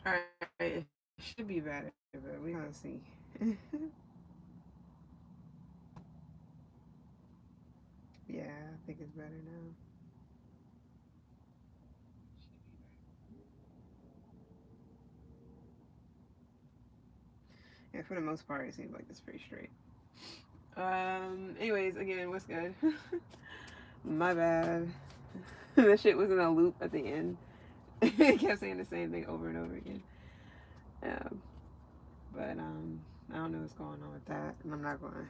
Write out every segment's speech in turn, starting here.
Alright, it should be better, but we gonna see. Yeah, I think it's better now. Yeah, for the most part, it seems like it's pretty straight. Anyways, again, what's good? My bad. That shit was in a loop at the end. It kept saying the same thing over and over again. Um, but I don't know what's going on with that, and I'm not gonna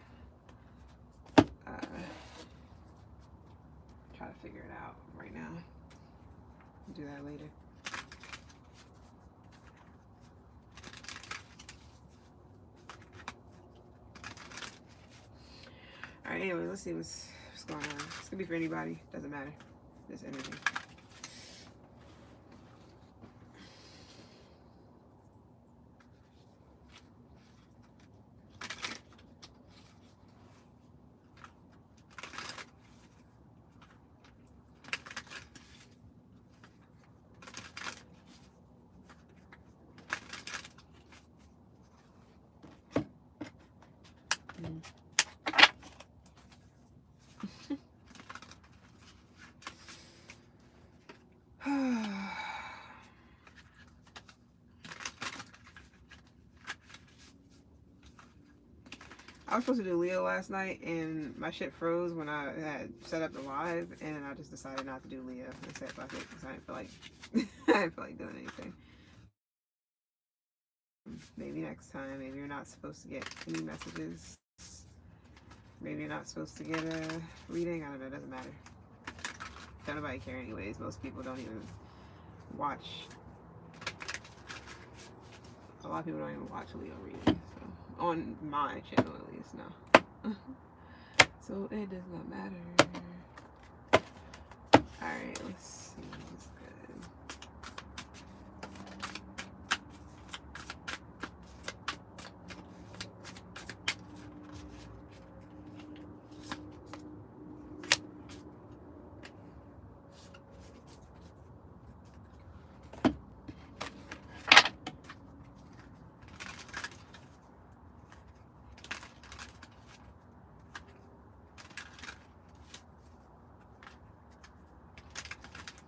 try to figure it out right now. I'll do that later. All right. Anyway, let's see what's going on. This could be for anybody. Doesn't matter. This energy. Mm. I was supposed to do Leo last night, and my shit froze when I had set up the live, and I just decided not to do Leo. I said fuck it because I didn't feel like I didn't feel like doing anything. Maybe next time. Maybe you're not supposed to get any messages. Maybe you're not supposed to get a reading. I don't know. It doesn't matter. Don't nobody care anyways. Most people don't even watch. A lot of people don't even watch Leo readings. So on my channel at least, no. So it does not matter. Alright, let's see what's good.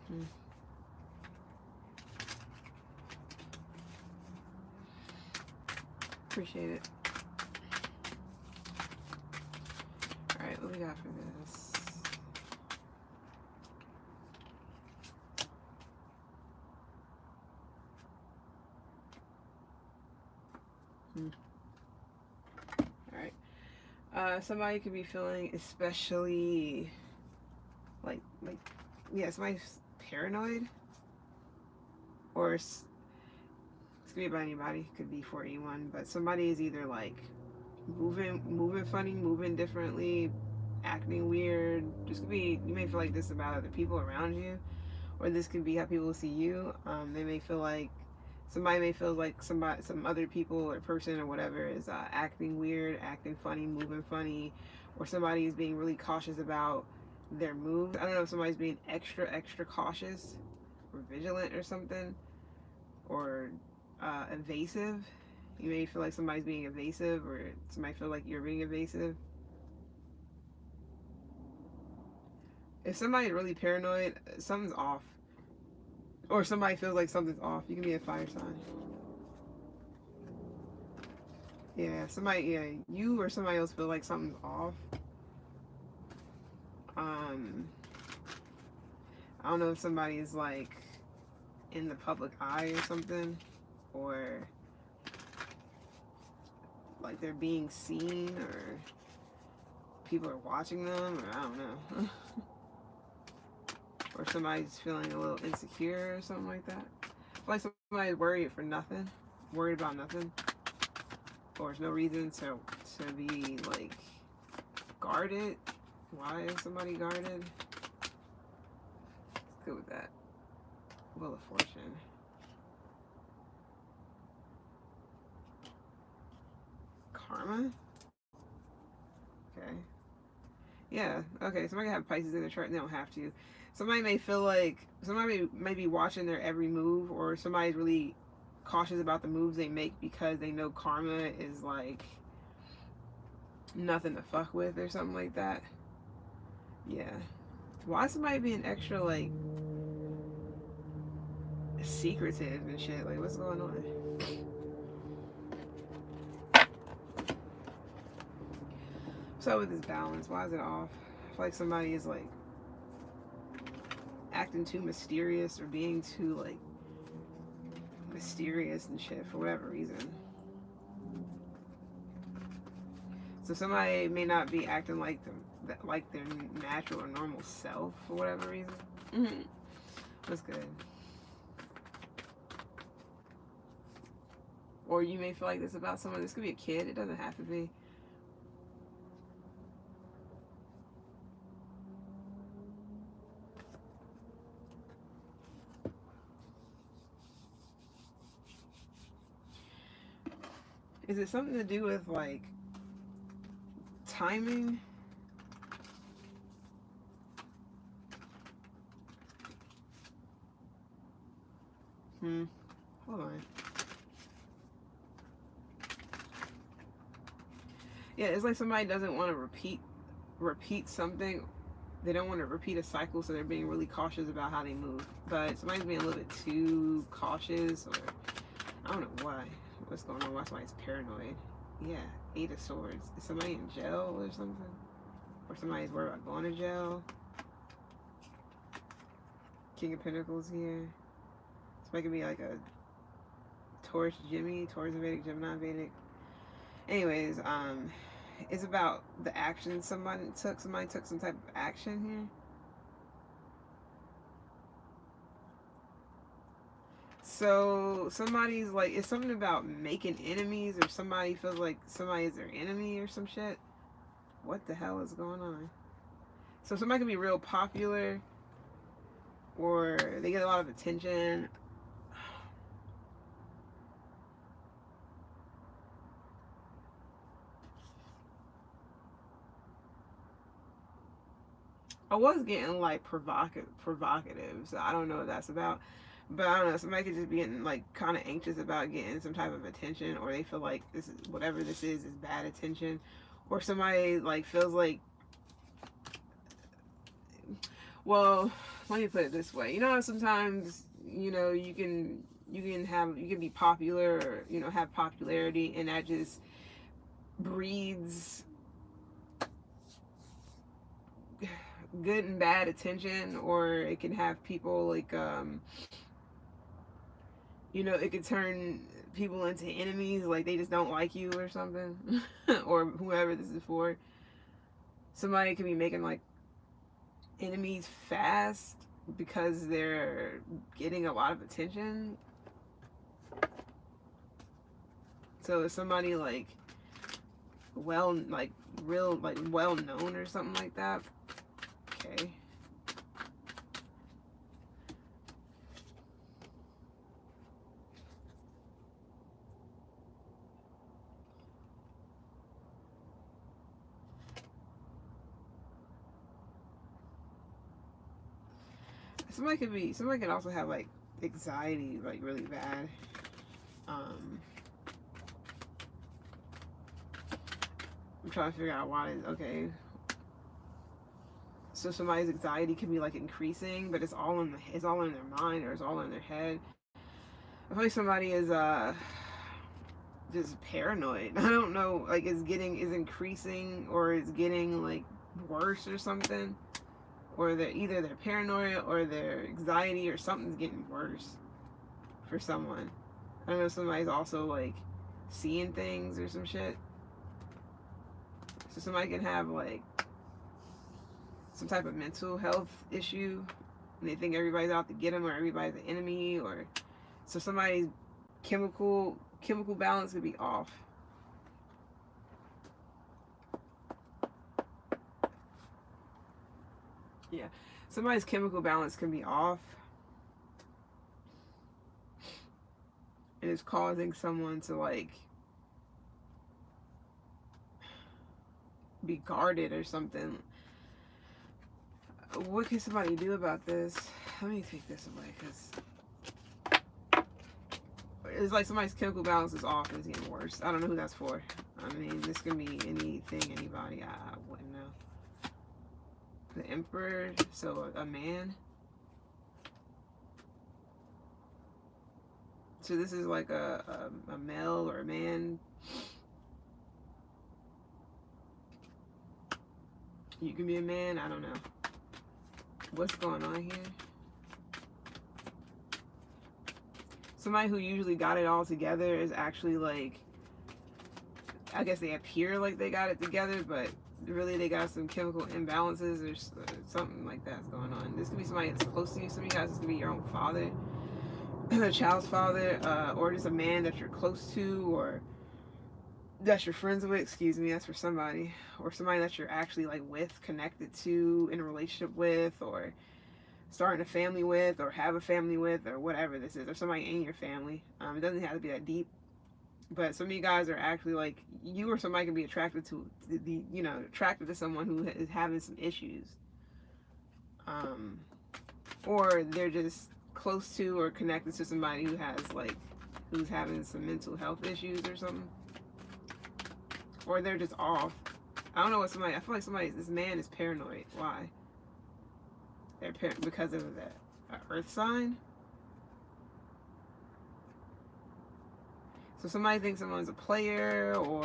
Hmm. Appreciate it. Alright, what we got for this? Hmm. Alright. Somebody could be feeling especially like yeah, somebody's paranoid, or it's could be about anybody, could be for anyone, but somebody is either like moving funny, moving differently, acting weird. This could be, you may feel like this about other people around you, or this could be how people see you. They may feel like somebody may feel like some other people or person or whatever is acting weird, acting funny, moving funny, or somebody is being really cautious about their moves. I don't know if somebody's being extra cautious or vigilant or something, or evasive. You may feel like somebody's being evasive, or somebody feel like you're being evasive. If somebody's really paranoid, something's off. Or somebody feels like something's off. You can be a fire sign. Yeah, somebody, yeah, you or somebody else feel like something's off. Um, I don't know if somebody is like in the public eye or something, or like they're being seen, or people are watching them, or I don't know. Or somebody's feeling a little insecure or something like that. Like somebody's worried for nothing, worried about nothing, or there's no reason to be like guarded. Why is somebody guarded? Let's go with that. Wheel of Fortune. Karma. Okay. Yeah. Okay. Somebody have Pisces in their chart. They don't have to. Somebody may feel like somebody may be watching their every move, or somebody's really cautious about the moves they make because they know karma is like nothing to fuck with or something like that. Yeah. Why is somebody being extra like secretive and shit? Like, what's going on? What's up with this balance? Why is it off? I feel like somebody is like acting too mysterious or being too like mysterious and shit for whatever reason. So somebody may not be acting like their natural or normal self for whatever reason. Mm-hmm. That's good. Or you may feel like this about someone. This could be a kid. It doesn't have to be. Is it something to do with like timing? Hold on. Yeah, it's like somebody doesn't want to repeat something. They don't want to repeat a cycle, so they're being really cautious about how they move. But somebody's being a little bit too cautious, or I don't know why. What's going on? Why somebody's paranoid? Yeah, 8 of Swords. Is somebody in jail or something? Or somebody's worried about going to jail? King of Pentacles here. Somebody could be like a Taurus Jimmy, Taurus Vedic, Gemini Vedic. Anyways, it's about the action somebody took. Somebody took some type of action here. So somebody's like, it's something about making enemies, or somebody feels like somebody's their enemy or some shit. What the hell is going on? So somebody can be real popular, or they get a lot of attention. I was getting like provocative, so I don't know what that's about. But I don't know, somebody could just be getting like kind of anxious about getting some type of attention, or they feel like this is whatever this is bad attention, or somebody like feels like, well, let me put it this way. You know, sometimes, you know, you can be popular, or, you know, have popularity, and that just breeds good and bad attention, or it can have people like you know, it could turn people into enemies, like they just don't like you or something. Or whoever this is for. Somebody could be making like enemies fast because they're getting a lot of attention. So if somebody like well known or something like that. Okay. Somebody could also have like anxiety, like really bad. I'm trying to figure out why. Okay, so somebody's anxiety can be like increasing, but it's all in their mind, or it's all in their head. I feel like somebody is just paranoid. I don't know, like is increasing, or is getting like worse or something. Or either their paranoia or their anxiety or something's getting worse for someone. I don't know, somebody's also like seeing things or some shit. So somebody can have like some type of mental health issue, and they think everybody's out to get them, or everybody's an enemy, or so somebody's chemical balance could be off. Yeah, somebody's chemical balance can be off, and it's causing someone to like be guarded or something. What can somebody do about this? Let me take this away, because it's like somebody's chemical balance is off and it's getting worse. I don't know who that's for. I mean, this can be anything, anybody. I wouldn't know. The Emperor, so a man. So this is like a male or a man. You can be a man. I don't know. What's going on here? Somebody who usually got it all together is actually like, I guess they appear like they got it together, but really they got some chemical imbalances or something like that's going on. This could be somebody that's close to you. Some of you guys, this could be your own father, a child's father, or just a man that you're close to, or that you're friends with. Excuse me, that's for somebody, or somebody that you're actually like with, connected to, in a relationship with, or starting a family with, or have a family with, or whatever this is, or somebody in your family. It doesn't have to be that deep, but some of you guys are actually like, you or somebody can be attracted to the attracted to someone who is having some issues, or they're just close to or connected to somebody who has like, who's having some mental health issues or something, or they're just off. I don't know what somebody. I feel like this man is paranoid. Why? They're because of that earth sign. So somebody thinks someone's a player, or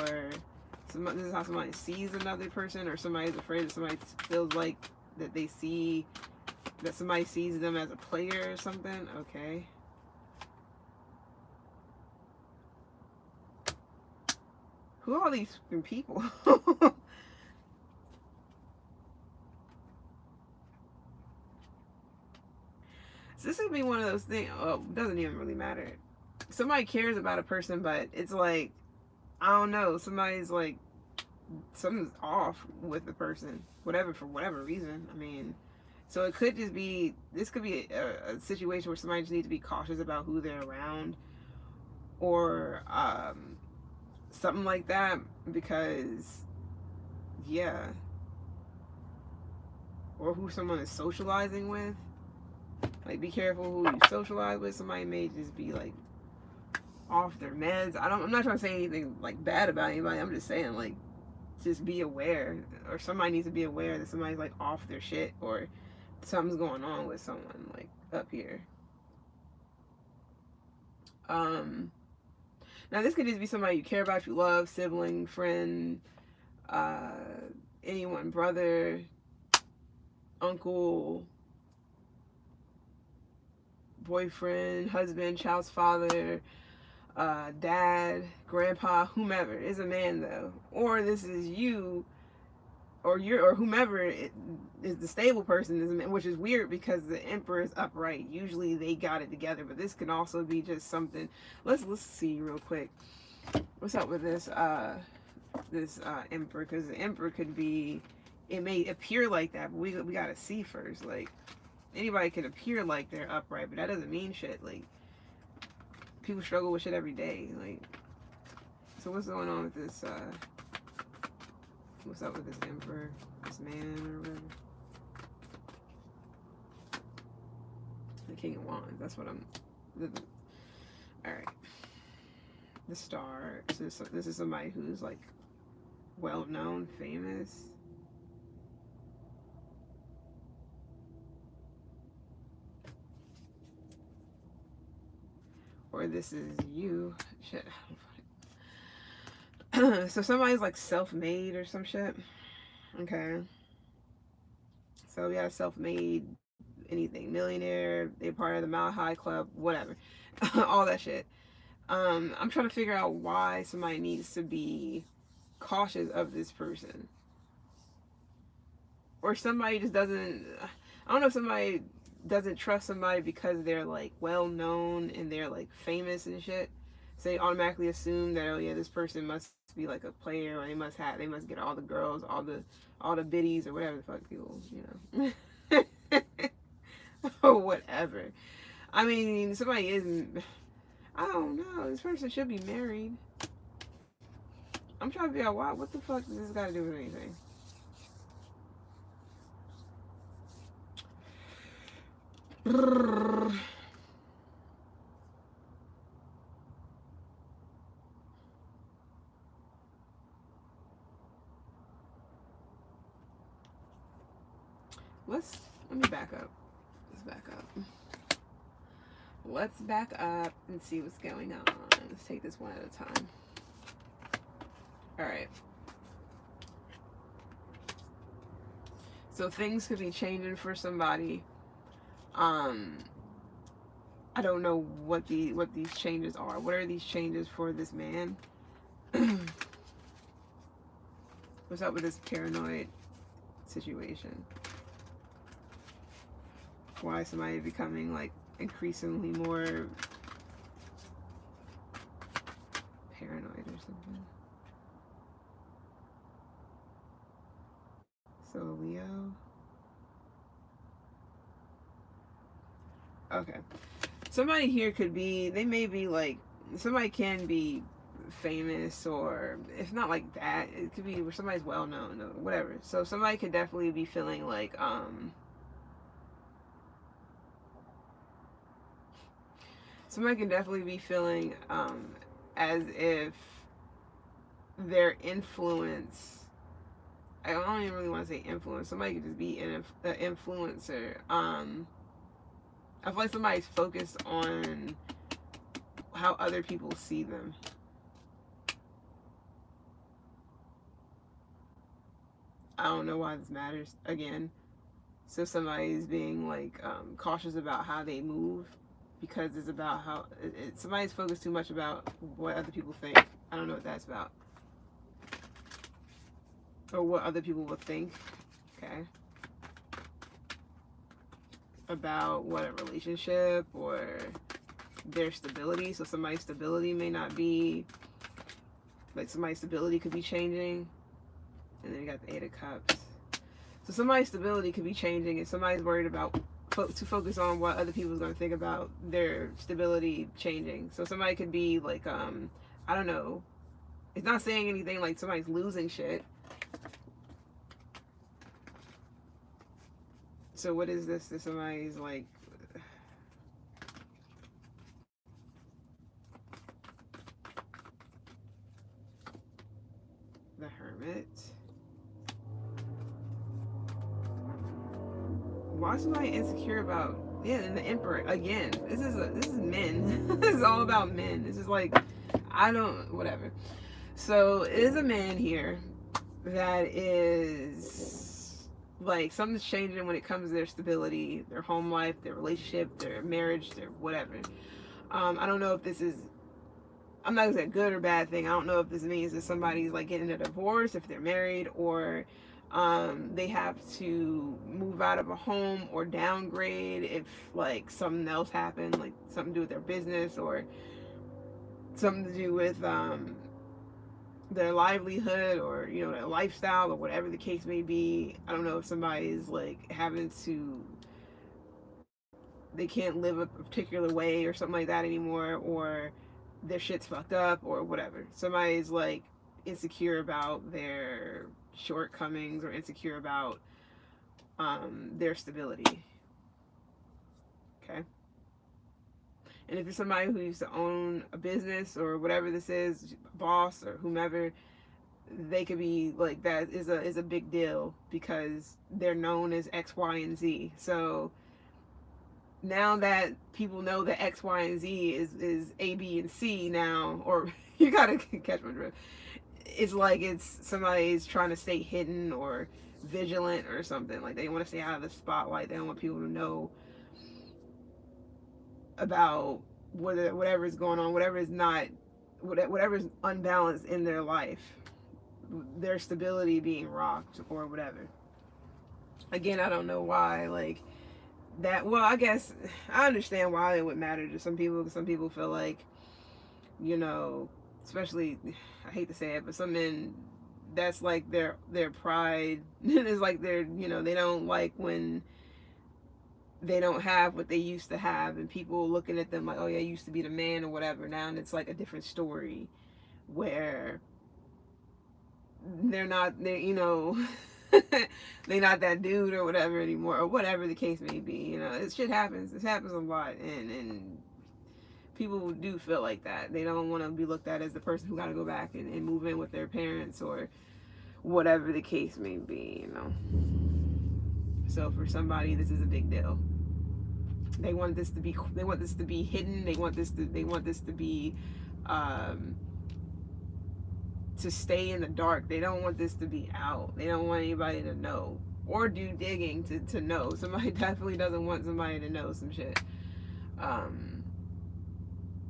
this is how somebody sees another person, or somebody's afraid that somebody feels like that they see that somebody sees them as a player or something. Okay. Who are all these people? So this would be one of those things. Oh, doesn't even really matter. Somebody cares about a person, but it's like, I don't know. Somebody's like, something's off with the person, whatever, for whatever reason. I mean, so it could just be, this could be a situation where somebody just needs to be cautious about who they're around, or something like that, because, yeah, or who someone is socializing with. Like, be careful who you socialize with. Somebody may just be like off their meds. I'm not trying to say anything like bad about anybody. I'm just saying, like, just be aware, or somebody needs to be aware that somebody's like off their shit, or something's going on with someone like up here. Now this could just be somebody you care about, you love, sibling, friend, anyone, brother, uncle, boyfriend, husband, child's father, dad, grandpa, whomever. Is a man though, or this is you, or whomever is the stable person, is a man, which is weird because the Emperor is upright. Usually they got it together, but this can also be just something. Let's see real quick. What's up with this Emperor? Because the Emperor could be, it may appear like that, but we gotta see first. Like, anybody can appear like they're upright, but that doesn't mean shit. Like, people struggle with shit every day. Like, so what's going on with this? What's up with this Emperor, this man, or whatever? The King of Wands. That's what I'm. All right. The Star. This is somebody who's like well known, famous. Or this is you. Shit. So somebody's like self-made or some shit. Okay. So we got self-made, anything, millionaire, they're part of the Mile High Club, whatever. All that shit. I'm trying to figure out why somebody needs to be cautious of this person. Or somebody just doesn't, I don't know if somebody doesn't trust somebody because they're like well known and they're like famous and shit. So they automatically assume that, oh yeah, this person must be like a player, or they must get all the girls, all the biddies, or whatever the fuck people, you know. Or whatever. I mean, somebody is, I don't know, this person should be married. I'm trying to figure out why, what the fuck does this got to do with anything? let's back up and see what's going on. Let's take this one at a time. All right. So things could be changing for somebody. I don't know what these changes are. What are these changes for this man? What's up with this paranoid situation? Why is somebody becoming like increasingly more paranoid or something? So Leo. Okay. Somebody here could be, they may be like, somebody can be famous, or if not like that, it could be where somebody's well known or whatever. So somebody could definitely be feeling like somebody can definitely be feeling as if their influence, I don't even really want to say influence, somebody could just be an influencer. I feel like somebody's focused on how other people see them. I don't know why this matters again. So somebody's being like cautious about how they move, because it's about how somebody's focused too much about what other people think. I don't know what that's about, or what other people will think. Okay. About what, a relationship or their stability. So somebody's stability may not be, like somebody's stability could be changing. And then you got the 8 of Cups. So somebody's stability could be changing, and somebody's worried about to focus on what other people's going to think about their stability changing. So somebody could be like I don't know, it's not saying anything like somebody's losing shit. So what is this that somebody's like, the Hermit? Why is somebody insecure about, yeah, and the Emperor again? This is men. This is all about men. This is like, I don't, whatever. So it is a man here that is like, something's changing when it comes to their stability, their home life, their relationship, their marriage, their whatever. I don't know if this is, I'm not gonna say a good or bad thing. I don't know if this means that somebody's like getting a divorce if they're married, or they have to move out of a home or downgrade if like something else happened, like something to do with their business, or something to do with their livelihood, or you know, their lifestyle, or whatever the case may be. I don't know if somebody's like having to, they can't live a particular way or something like that anymore, or their shit's fucked up or whatever. Somebody's like insecure about their shortcomings, or insecure about their stability. Okay. And if it's somebody who used to own a business or whatever this is, boss or whomever, they could be like, that is a big deal because they're known as X, Y, and Z. So now that people know that X, Y, and Z is A, B, and C now, or you gotta catch my drift. It's like it's somebody's trying to stay hidden or vigilant or something. Like they want to stay out of the spotlight. They don't want people to know about whatever is going on, whatever is not, whatever is unbalanced in their life, their stability being rocked or whatever. Again, I don't know why, like, that, well, I guess I understand why it would matter to some people, because some people feel like, you know, especially, I hate to say it, but some men, that's like their pride. It's like they're, you know, they don't like when they don't have what they used to have, and people looking at them like, oh yeah, you used to be the man or whatever. Now it's like a different story where they're not, they're, you know, they're not that dude or whatever anymore, or whatever the case may be. You know, it shit happens. This happens a lot, and people do feel like that. They don't want to be looked at as the person who got to go back and move in with their parents or whatever the case may be, you know. So for somebody, this is a big deal. They want this to be hidden. They want this to be to stay in the dark. They don't want this to be out. They don't want anybody to know or do digging to know. Somebody definitely doesn't want somebody to know some shit.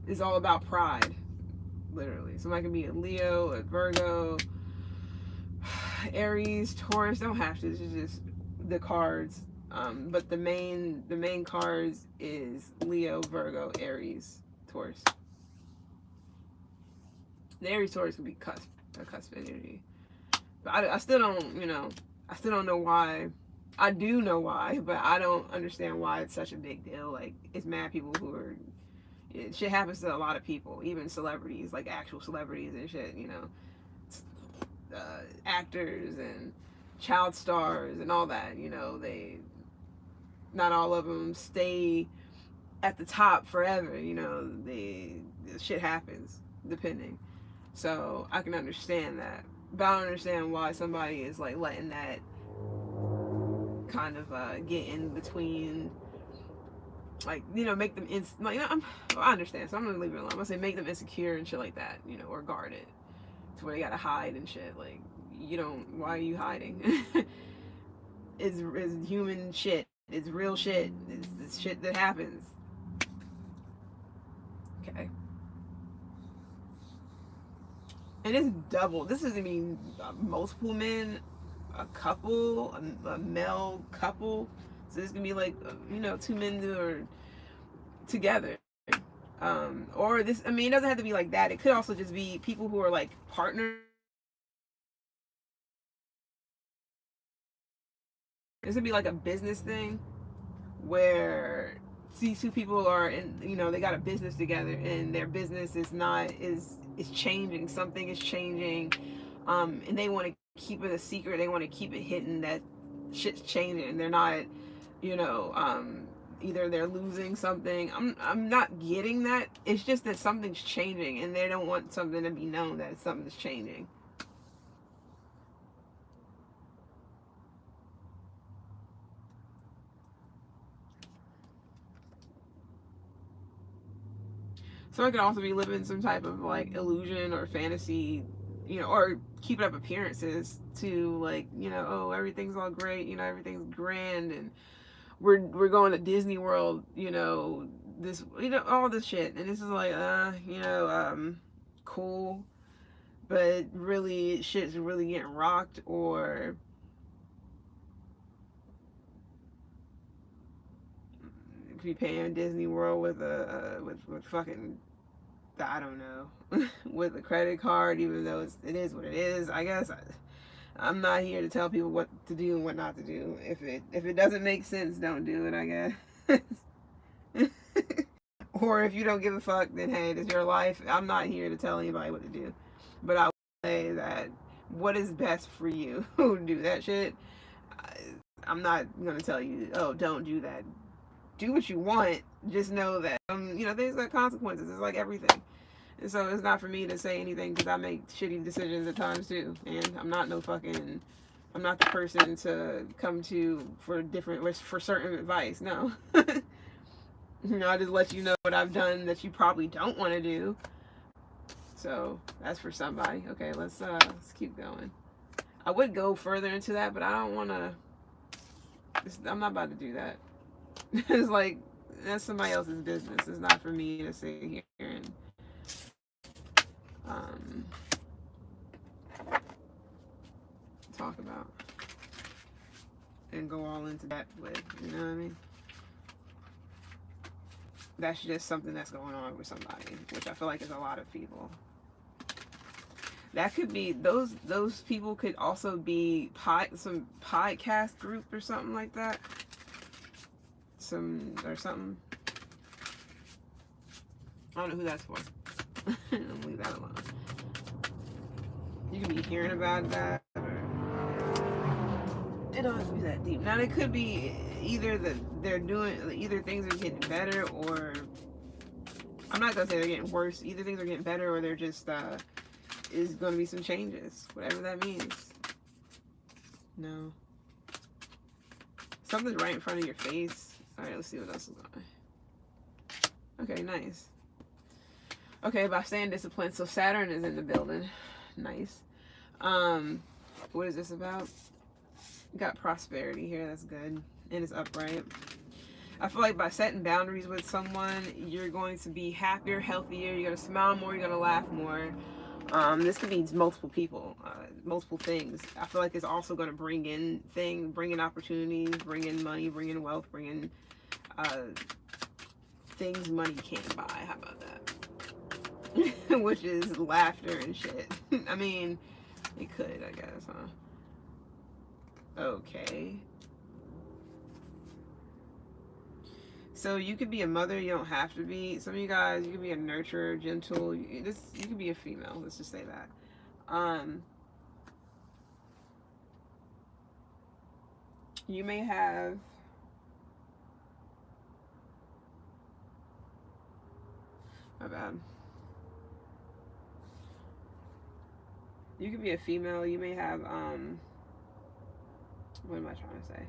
It's all about pride, literally. Somebody can be a Leo, a Virgo, Aries, Taurus. Don't have to. This is just the cards. But the main cards is Leo, Virgo, Aries, Taurus. The Aries Taurus could be a cusp energy. But I still don't, I still don't know why. I do know why, but I don't understand why it's such a big deal. Like, it's mad people who are, shit happens to a lot of people, even celebrities, like actual celebrities and shit, actors and child stars and all that, they, not all of them stay at the top forever, shit happens, depending. So I can understand that, but I don't understand why somebody is like letting that kind of get in between, like, make them I understand, so I'm gonna leave it alone. I'm gonna say make them insecure and shit like that, or guarded to where they gotta hide and shit. Like, why are you hiding? It's human shit. It's real shit. It's shit that happens. Okay. And it's double. This doesn't mean multiple men, a couple, a male couple. So this can be like, two men who are together. Or this, it doesn't have to be like that. It could also just be people who are like partners. This would be like a business thing where these two people are in, they got a business together and their business is changing. Something is changing. And they want to keep it a secret. They want to keep it hidden that shit's changing. They're not, either they're losing something. I'm not getting that. It's just that something's changing and they don't want something to be known that something's changing. So I could also be living some type of like illusion or fantasy, or keeping up appearances to like, oh, everything's all great, everything's grand, and we're going to Disney World, this, all this shit, and this is like, cool, but really shit's really getting rocked, or be paying Disney World with with fucking, I don't know, with a credit card, even though it is what it is. I guess I'm not here to tell people what to do and what not to do. If it doesn't make sense, don't do it, I guess. Or if you don't give a fuck, then hey, it's your life. I'm not here to tell anybody what to do. But I would say that what is best for you, do that shit. I'm not gonna tell you, oh, don't do that. Do what you want. Just know that things got consequences. It's like everything. And so it's not for me to say anything because I make shitty decisions at times too. And I'm not I'm not the person to come to for certain advice. No. I just let you know what I've done that you probably don't want to do. So that's for somebody. Okay, let's keep going. I would go further into that, but I don't want to. I'm not about to do that. It's like, that's somebody else's business. It's not for me to sit here and talk about and go all into that with, you know what I mean? That's just something that's going on with somebody, which I feel like is a lot of people. That could be, those people could also be some podcast group or something like that. Something. I don't know who that's for. I'll leave that alone. You can be hearing about that, or it don't have to be that deep. Now it could be either either things are getting better, or I'm not gonna say they're getting worse. Either things are getting better, or they're just is gonna be some changes, whatever that means. No, something's right in front of your face. All right, let's see what else is going on. Okay, nice. Okay, by staying disciplined, so Saturn is in the building. Nice. What is this about? Got prosperity here, that's good. And it's upright. I feel like by setting boundaries with someone, you're going to be happier, healthier, you're going to smile more, you're going to laugh more. This could be multiple people, multiple things. I feel like it's also going to bring in opportunities, bring in money, bring in wealth, bring in things money can't buy. How about that? Which is laughter and shit. I mean, it could, I guess, huh? Okay. So you could be a mother, you don't have to be. Some of you guys, you could be a nurturer, gentle. You could be a female, let's just say that. You may have my bad. You could be a female, you may have what am I trying to say?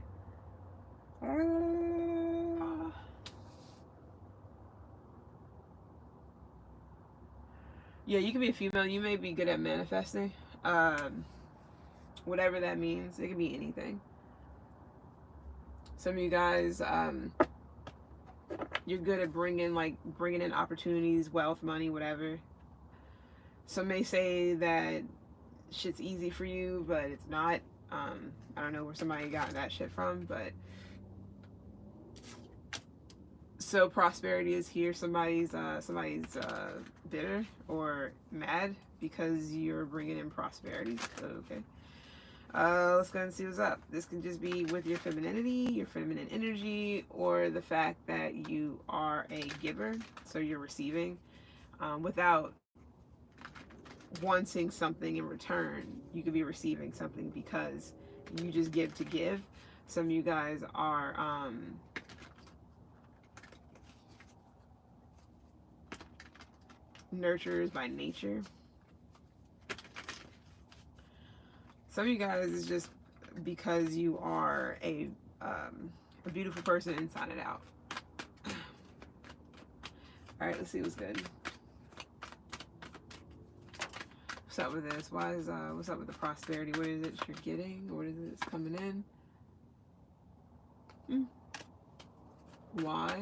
Yeah, you can be a female. You may be good at manifesting. Whatever that means. It could be anything. Some of you guys, you're good at bringing in opportunities, wealth, money, whatever. Some may say that shit's easy for you, but it's not. I don't know where somebody got that shit from, but so prosperity is here. Somebody's bitter or mad because you're bringing in prosperity. Okay. Let's go and see what's up. This can just be with your femininity, your feminine energy, or the fact that you are a giver, so you're receiving without wanting something in return. You could be receiving something because you just give to give. Some of you guys are nurturers by nature. Some of you guys is just because you are a beautiful person inside and out. All right, let's see what's good. What's up with this? What's up with the prosperity? What is it you're getting? What is it that's coming in? Why?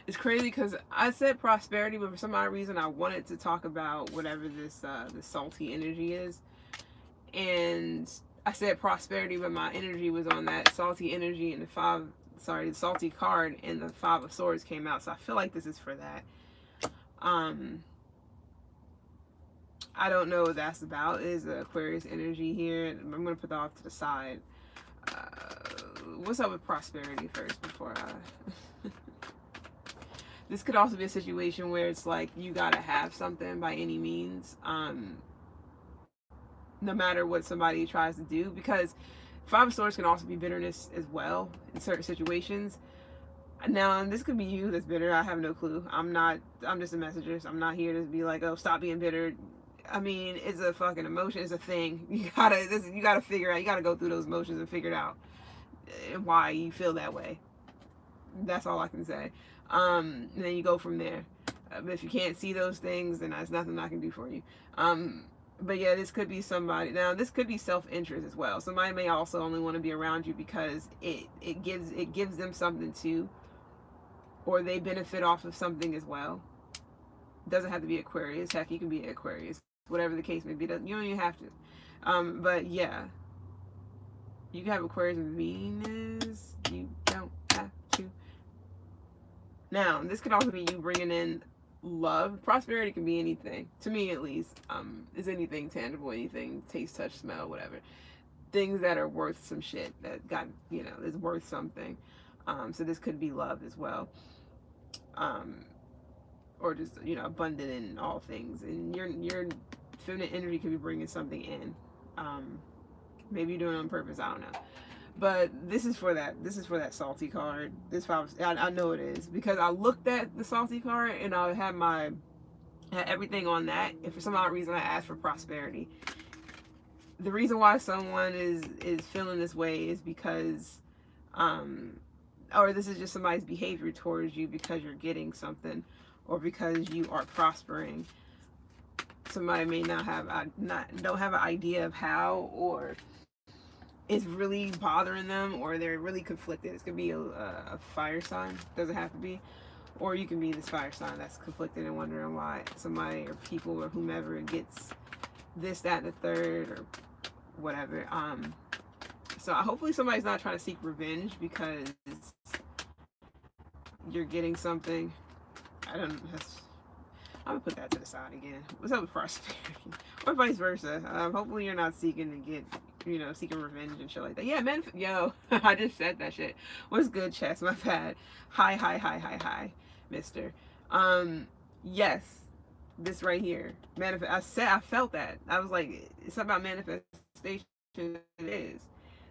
It's crazy because I said prosperity, but for some odd reason I wanted to talk about whatever this salty energy is. And I said prosperity, but my energy was on that salty energy, and the salty card, and the 5 of Swords came out. So I feel like this is for that. I don't know what that's about. It is the Aquarius energy here. I'm going to put that off to the side. What's up with prosperity first before I... This could also be a situation where it's like you gotta have something by any means, no matter what somebody tries to do, because 5 of Swords can also be bitterness as well in certain situations. Now, this could be you that's bitter. I have no clue. I'm just a messenger. So I'm not here to be like, oh, stop being bitter. I mean, it's a fucking emotion. It's a thing. You gotta figure out. You gotta go through those emotions and figure it out why you feel that way. That's all I can say. And then you go from there. But if you can't see those things, then there's nothing I can do for you. But yeah, this could be somebody. Now, this could be self-interest as well. Somebody may also only want to be around you because it gives them something too, or they benefit off of something as well. It doesn't have to be Aquarius. Heck, you can be Aquarius. Whatever the case may be. You don't even have to. But yeah, you can have Aquarius and Venus. You don't have to. Now, this could also be you bringing in love. Prosperity can be anything, to me at least. Is anything tangible, anything taste, touch, smell, whatever. Things that are worth some shit, that is worth something. So this could be love as well. Or just, abundant in all things. And your feminine energy could be bringing something in. Maybe you're doing it on purpose, I don't know. But this is for that salty card. I know it is, because I looked at the salty card and I had everything on that. And for some odd reason, I asked for prosperity. The reason why someone is feeling this way is because Or this is just somebody's behavior towards you because you're getting something, or because you are prospering. Somebody may don't have an idea of how, or it's really bothering them, or they're really conflicted. It's gonna be a fire sign. Doesn't have to be. Or you can be this fire sign that's conflicted and wondering why somebody or people or whomever gets this, that, and the third, or whatever. So hopefully somebody's not trying to seek revenge because you're getting something. I'm gonna put that to the side again. What's up with prosperity? Or vice versa. Hopefully you're not seeking to get, seeking revenge and shit like that. Yeah, man. Yo, I just said that shit. What's good, Chess? My bad. Hi, mister. Yes, this right here. I felt that. I was like, it's about manifestation. It is.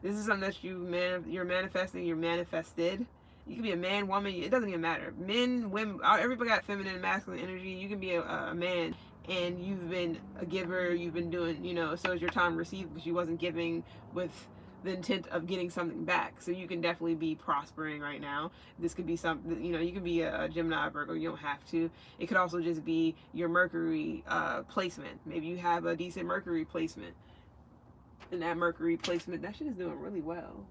This is something that you're manifesting. You're manifested. You can be a man, woman. It doesn't even matter. Men, women, everybody got feminine and masculine energy. You can be a man and you've been a giver. You've been doing, so is your time received because you wasn't giving with the intent of getting something back. So you can definitely be prospering right now. This could be something, you can be a Gemini, Virgo. You don't have to. It could also just be your Mercury placement. Maybe you have a decent Mercury placement. And that Mercury placement, that shit is doing really well.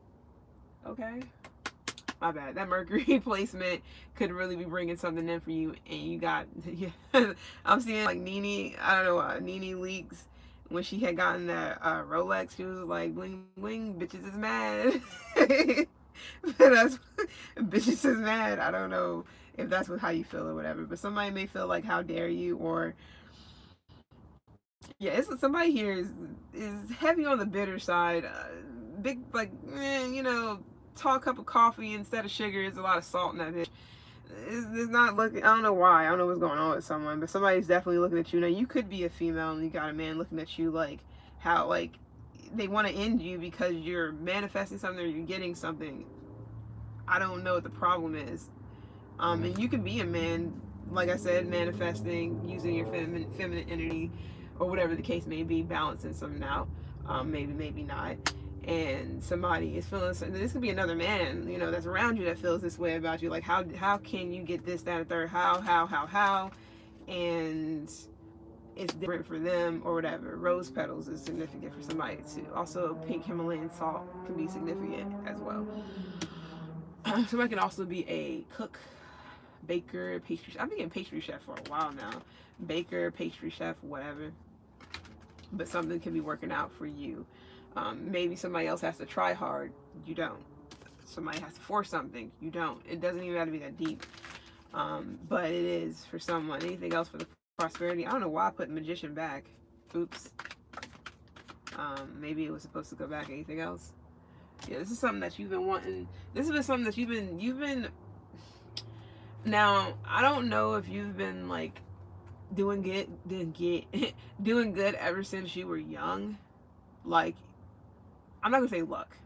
Okay? My bad. That Mercury placement could really be bringing something in for you. And you got, yeah. I'm seeing like Nene, I don't know, Nene Leakes, when she had gotten that Rolex, she was like, bling, bling, bitches is mad. That's, bitches is mad. I don't know if that's how you feel or whatever. But somebody may feel like, how dare you? Or, yeah, it's somebody here is heavy on the bitter side. Big, like, tall cup of coffee instead of sugar is a lot of salt in that bitch. It's not looking, I don't know why, I don't know what's going on with someone, but somebody's definitely looking at you. Now you could be a female and you got a man looking at you like how, like, they want to end you because you're manifesting something or you're getting something. I don't know what the problem is. And you can be a man, like I said, manifesting, using your feminine energy, or whatever the case may be, balancing something out. Maybe not. And somebody is feeling, this could be another man, that's around you that feels this way about you. Like, how can you get this, that, and third? How? And it's different for them or whatever. Rose petals is significant for somebody too. Also, pink Himalayan salt can be significant as well. Somebody can also be a cook, baker, pastry chef. I've been getting pastry chef for a while now. Baker, pastry chef, whatever. But something can be working out for you. Maybe somebody else has to try hard. You don't. Somebody has to force something. You don't. It doesn't even have to be that deep. But it is for someone. Anything else for the prosperity? I don't know why I put magician back. Oops. Maybe it was supposed to go back. Anything else? Yeah, this is something that you've been wanting. This has been something that you've been. Now, I don't know if you've been like doing good ever since you were young. Like, I'm not gonna say luck,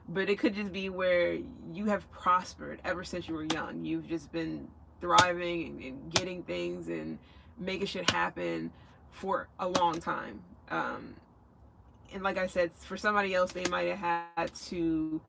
but it could just be where you have prospered ever since you were young. You've just been thriving and getting things and making shit happen for a long time. And like I said, for somebody else, they might have had to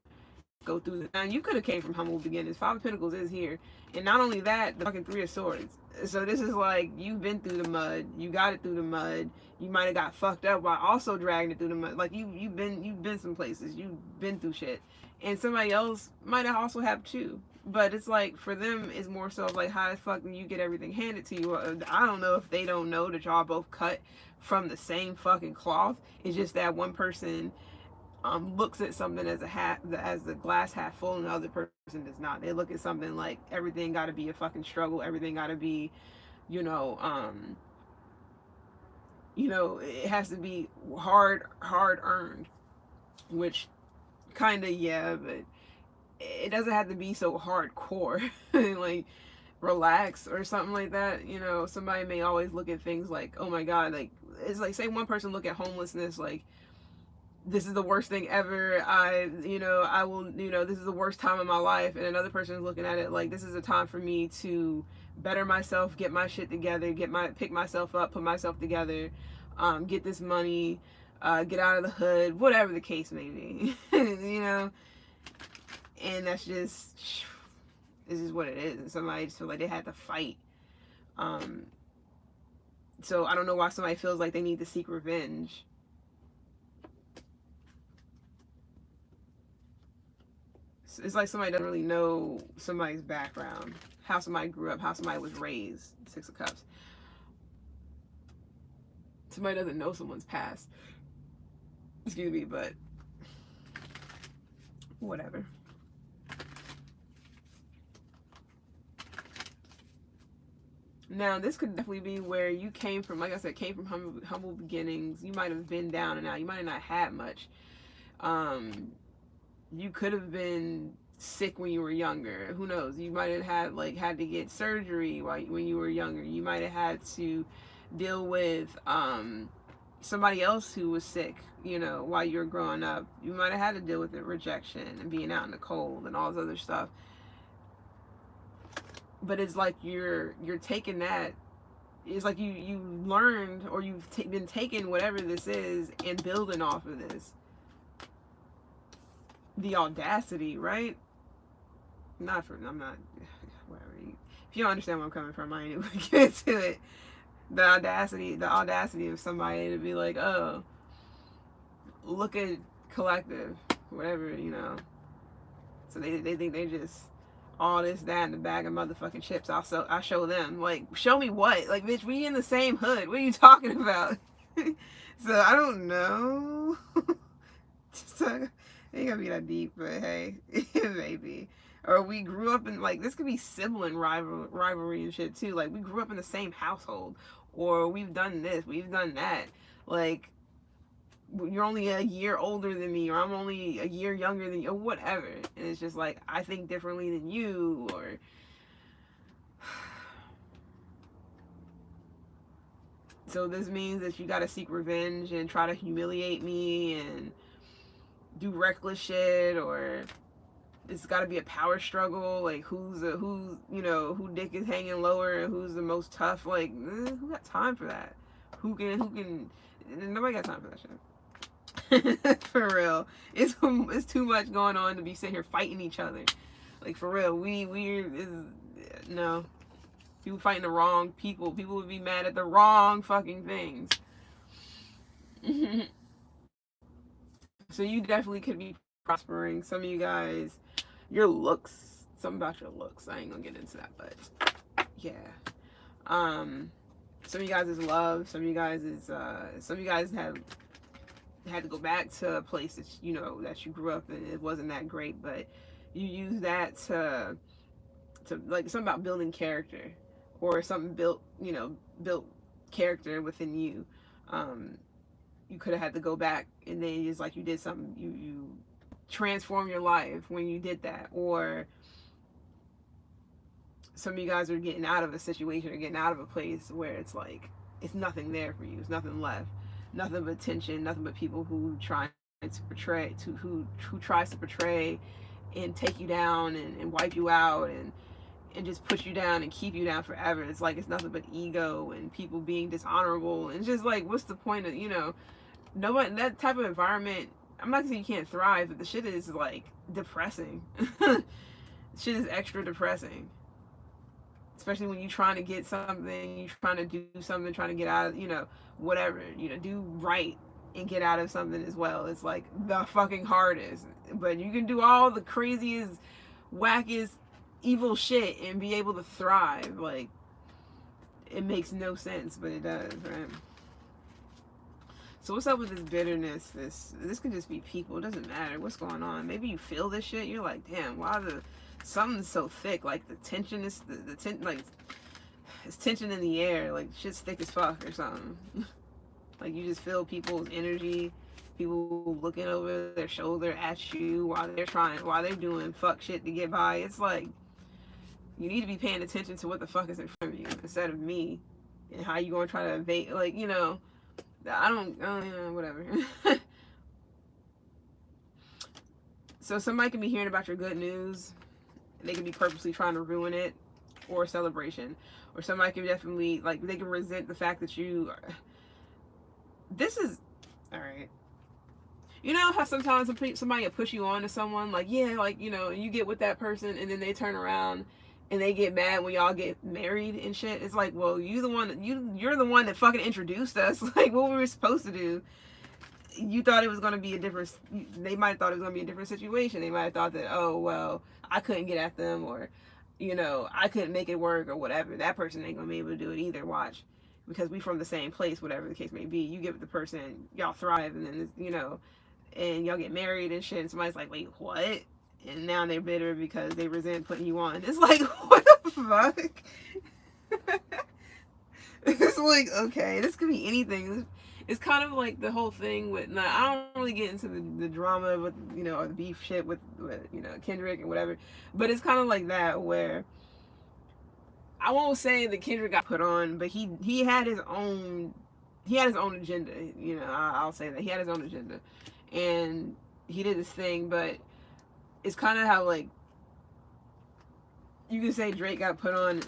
go through the, and you could have came from humble beginnings. Five of Pentacles is here, and not only that, the fucking Three of Swords. So this is like, you've been through the mud, you got it through the mud. You might have got fucked up while also dragging it through the mud. Like, you've been some places, you've been through shit, and somebody else might have also have too. But it's like, for them, it's more so like, how the fuck do you get everything handed to you? I don't know if they don't know that y'all both cut from the same fucking cloth. It's just that one person looks at something as the glass half full, and the other person does not. They look at something like everything got to be a fucking struggle. Everything got to be, it has to be hard earned, which kind of, yeah, but it doesn't have to be so hardcore. Like, relax or something like that. Somebody may always look at things like, oh my god, like, it's like, say one person look at homelessness like, this is the worst thing ever. I will, this is the worst time of my life. And another person is looking at it like, this is a time for me to better myself, get my shit together, pick myself up, put myself together, get this money, get out of the hood, whatever the case may be, and that's just, this is what it is. And somebody just feel like they had to fight. So I don't know why somebody feels like they need to seek revenge. It's like somebody doesn't really know somebody's background, how somebody grew up, how somebody was raised. Six of Cups. Somebody doesn't know someone's past. Excuse me, but whatever. Now, this could definitely be where you came from, like I said, came from humble beginnings. You might have been down and out. You might have not had much. You could have been sick when you were younger. Who knows? You might have had to get surgery when you were younger. You might have had to deal with somebody else who was sick, while you were growing up. You might have had to deal with it, rejection and being out in the cold and all this other stuff. But it's like you're taking that. It's like you learned, or you've been taking whatever this is and building off of this. The audacity, right? I'm not, whatever. If you don't understand where I'm coming from, I ain't even get into it. The audacity of somebody to be like, oh, look at Collective, whatever, So they think they just all this, that, and a bag of motherfucking chips. I show them. Like, show me what? Like, bitch, we in the same hood. What are you talking about? So I don't know. So, it ain't gonna be that deep, but hey, maybe. Or we grew up in, like, this could be sibling rivalry and shit too. Like, we grew up in the same household, or we've done this, we've done that. Like, you're only a year older than me, or I'm only a year younger than you, or whatever. And it's just like, I think differently than you, or so this means that you gotta seek revenge and try to humiliate me and do reckless shit, or it's got to be a power struggle, like who dick is hanging lower and who's the most tough. Like, who got time for that? Who can nobody got time for that shit. For real, it's too much going on to be sitting here fighting each other. Like, for real, no, people fighting the wrong people would be mad at the wrong fucking things. So you definitely could be prospering. Some of you guys, your looks, something about your looks, I ain't gonna get into that, but yeah. Some of you guys is love. Some of you guys have had to go back to a place that that you grew up in. It wasn't that great, but you use that to like, something about building character, or something built character within you. You could have had to go back, and then it's like you did something, you transform your life when you did that. Or some of you guys are getting out of a situation or getting out of a place where it's like it's nothing there for you, it's nothing left, nothing but tension, nothing but people who try to portray who tries to portray and take you down and wipe you out and just put you down and keep you down forever. It's like it's nothing but ego and people being dishonorable, and just like, what's the point of nobody, that type of environment. I'm not gonna say you can't thrive, but the shit is like depressing. Shit is extra depressing, especially when you're trying to get something, you're trying to do something, trying to get out of whatever, do right and get out of something as well. It's like the fucking hardest, but you can do all the craziest, wackiest, evil shit and be able to thrive. Like, it makes no sense, but it does, right? So what's up with this bitterness? This could just be people. It doesn't matter what's going on. Maybe you feel this shit. You're like, damn, why something's so thick? Like, the tension is like, it's tension in the air. Like, shit's thick as fuck or something. Like, you just feel people's energy, people looking over their shoulder at you while they're doing fuck shit to get by. It's like, you need to be paying attention to what the fuck is in front of you instead of me and how you gonna try to evade. Like, I don't whatever. So somebody can be hearing about your good news, and they can be purposely trying to ruin it, or a celebration. Or somebody can definitely, like, they can resent the fact that this is, alright. You know how sometimes somebody will push you on to someone, like, yeah, like, you get with that person and then they turn around and they get mad when y'all get married and shit. It's like, well, you're the one that fucking introduced us. Like, what we were supposed to do. You thought it was going to be a different, they might have thought it was going to be a different situation. They might have thought that, oh, well, I couldn't get at them, or, I couldn't make it work, or whatever. That person ain't going to be able to do it either. Watch. Because we from the same place, whatever the case may be. You give it the person, y'all thrive, and then, and y'all get married and shit, and somebody's like, wait, what? And now they're bitter because they resent putting you on. It's like, what the fuck? It's like, okay, this could be anything. It's kind of like the whole thing with, now, I don't really get into the drama with, or the beef shit with Kendrick and whatever, but it's kind of like that, where I won't say that Kendrick got put on, but he had his own agenda. I'll say that he had his own agenda, and he did his thing. But it's kind of how, like, you can say Drake got put on,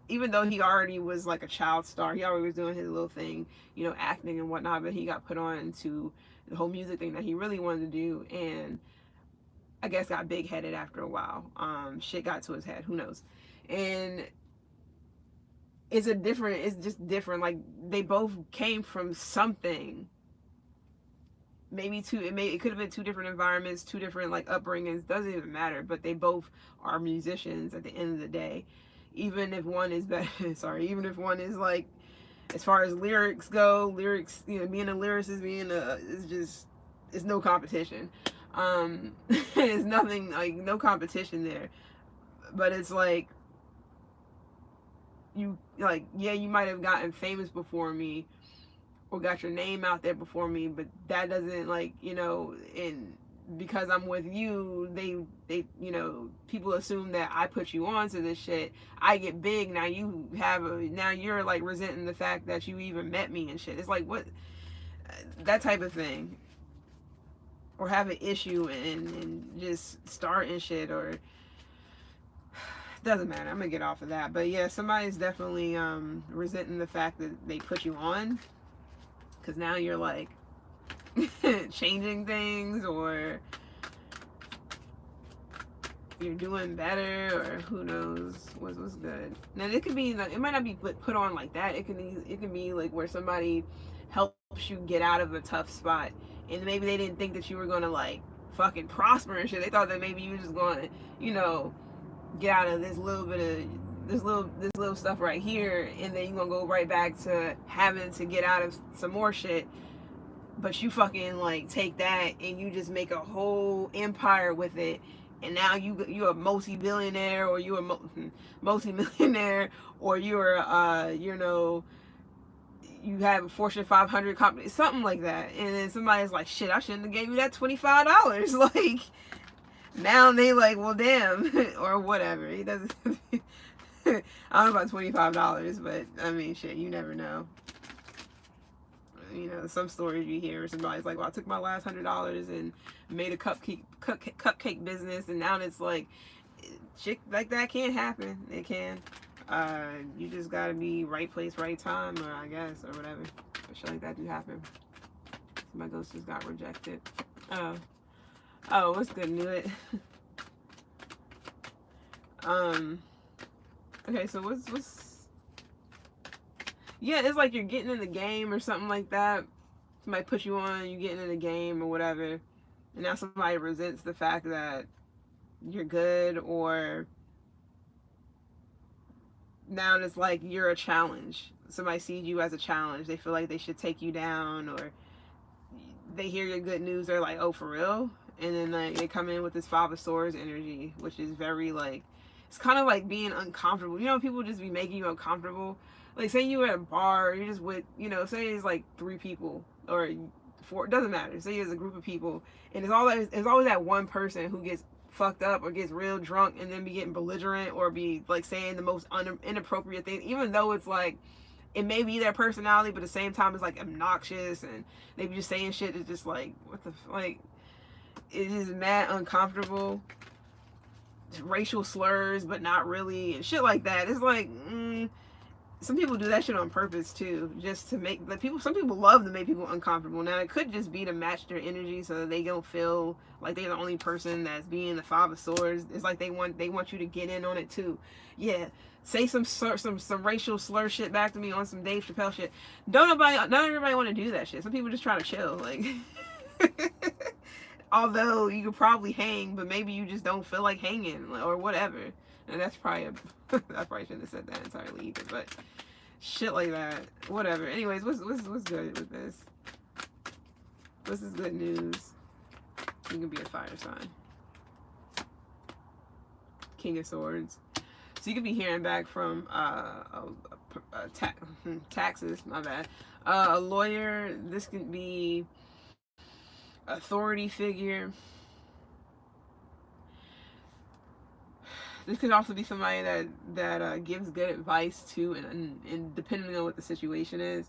even though he already was like a child star, he already was doing his little thing, acting and whatnot, but he got put on to the whole music thing that he really wanted to do, and I guess got big headed after a while. Shit got to his head, who knows? And it's just different. Like, they both came from something. Maybe it could have been two different environments, two different like upbringings, doesn't even matter, but they both are musicians at the end of the day. Even if one is better, even if one is like, as far as lyrics go, being a lyricist, it's no competition. It's nothing, like, no competition there. But it's like, you might have gotten famous before me, or got your name out there before me, but that doesn't, like, and because I'm with you, they people assume that I put you on to this shit. I get big, now you're like resenting the fact that you even met me and shit. It's like, what, that type of thing. Or have an issue and just starting shit, or doesn't matter. I'm gonna get off of that. But yeah, somebody's definitely resenting the fact that they put you on, because now you're like changing things, or you're doing better, or who knows what's good. Now it could be, it might not be put on like that. It can be like where somebody helps you get out of a tough spot, and maybe they didn't think that you were gonna like fucking prosper and shit. They thought that maybe you were just gonna get out of this little stuff right here, and then you're gonna go right back to having to get out of some more shit. But you fucking like take that and you just make a whole empire with it, and now you're a multi-billionaire, or you're a multi-millionaire, or you're you have a Fortune 500 company, something like that. And then somebody's like, shit, I shouldn't have gave you that $25. Like, now they like, well, damn, or whatever. He doesn't. I don't know about $25, but I mean, shit, you never know. Some stories you hear, somebody's like, well, I took my last $100 and made a cupcake business, and now it's like, shit like that can't happen. It can. You just gotta be right place, right time, or I guess, or whatever. But shit like that do happen. My ghost just got rejected. Oh, what's good? Knew it. Okay, so what's yeah, it's like you're getting in the game or something like that. Somebody put you on, you getting in the game or whatever, and now somebody resents the fact that you're good, or now it's like you're a challenge. Somebody sees you as a challenge. They feel like they should take you down, or they hear your good news, they're like, oh, for real? And then like they come in with this Five of Swords energy, which is very like, it's kind of like being uncomfortable. People just be making you uncomfortable. Like, say you're at a bar, you're just with, say it's like 3 people or 4, it doesn't matter. Say it's a group of people, and it's always that one person who gets fucked up or gets real drunk and then be getting belligerent or be like saying the most inappropriate things, even though it's like, it may be their personality, but at the same time it's like obnoxious, and they be just saying shit that's just like, what the, like, it is mad uncomfortable. Racial slurs, but not really, and shit like that. It's like, some people do that shit on purpose too, just to make like people. Some people love to make people uncomfortable. Now it could just be to match their energy, so that they don't feel like they're the only person that's being the Five of Swords. It's like they want you to get in on it too. Yeah, say some racial slur shit back to me on some Dave Chappelle shit. Not everybody want to do that shit. Some people just try to chill. Like, although you could probably hang, but maybe you just don't feel like hanging or whatever. And that's probably I probably shouldn't have said that entirely either, but shit like that. Whatever. Anyways, what's good with this? What's this good news? You can be a fire sign. King of Swords. So you could be hearing back from taxes, my bad. A lawyer. This could be authority figure. This could also be somebody that gives good advice too, and depending on what the situation is.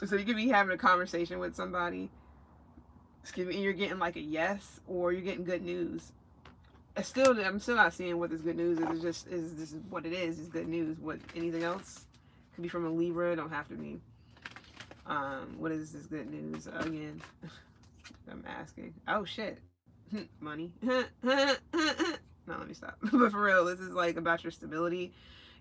So you could be having a conversation with somebody, and you're getting like a yes, or you're getting good news. I'm still not seeing what this good news is. It's just what it is. It's good news. What anything else? Could be from a Libra. Don't have to be. What is this good news again? I'm asking. Oh shit. Money. No, let me stop. But for real, this is like about your stability,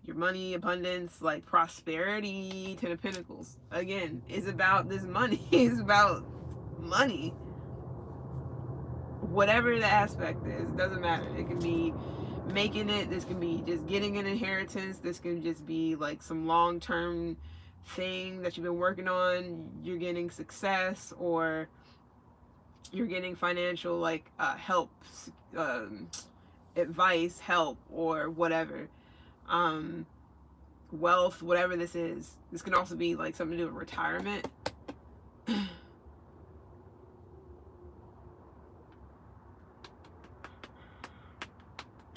your money, abundance, like prosperity. Ten of Pentacles. Again, it's about this money. It's about money. Whatever the aspect is, it doesn't matter. It can be making it. This can be just getting an inheritance. This can just be like some long-term thing that you've been working on. You're getting success, or you're getting financial like help, advice, help, or whatever, wealth, whatever this is. This can also be like something to do with retirement.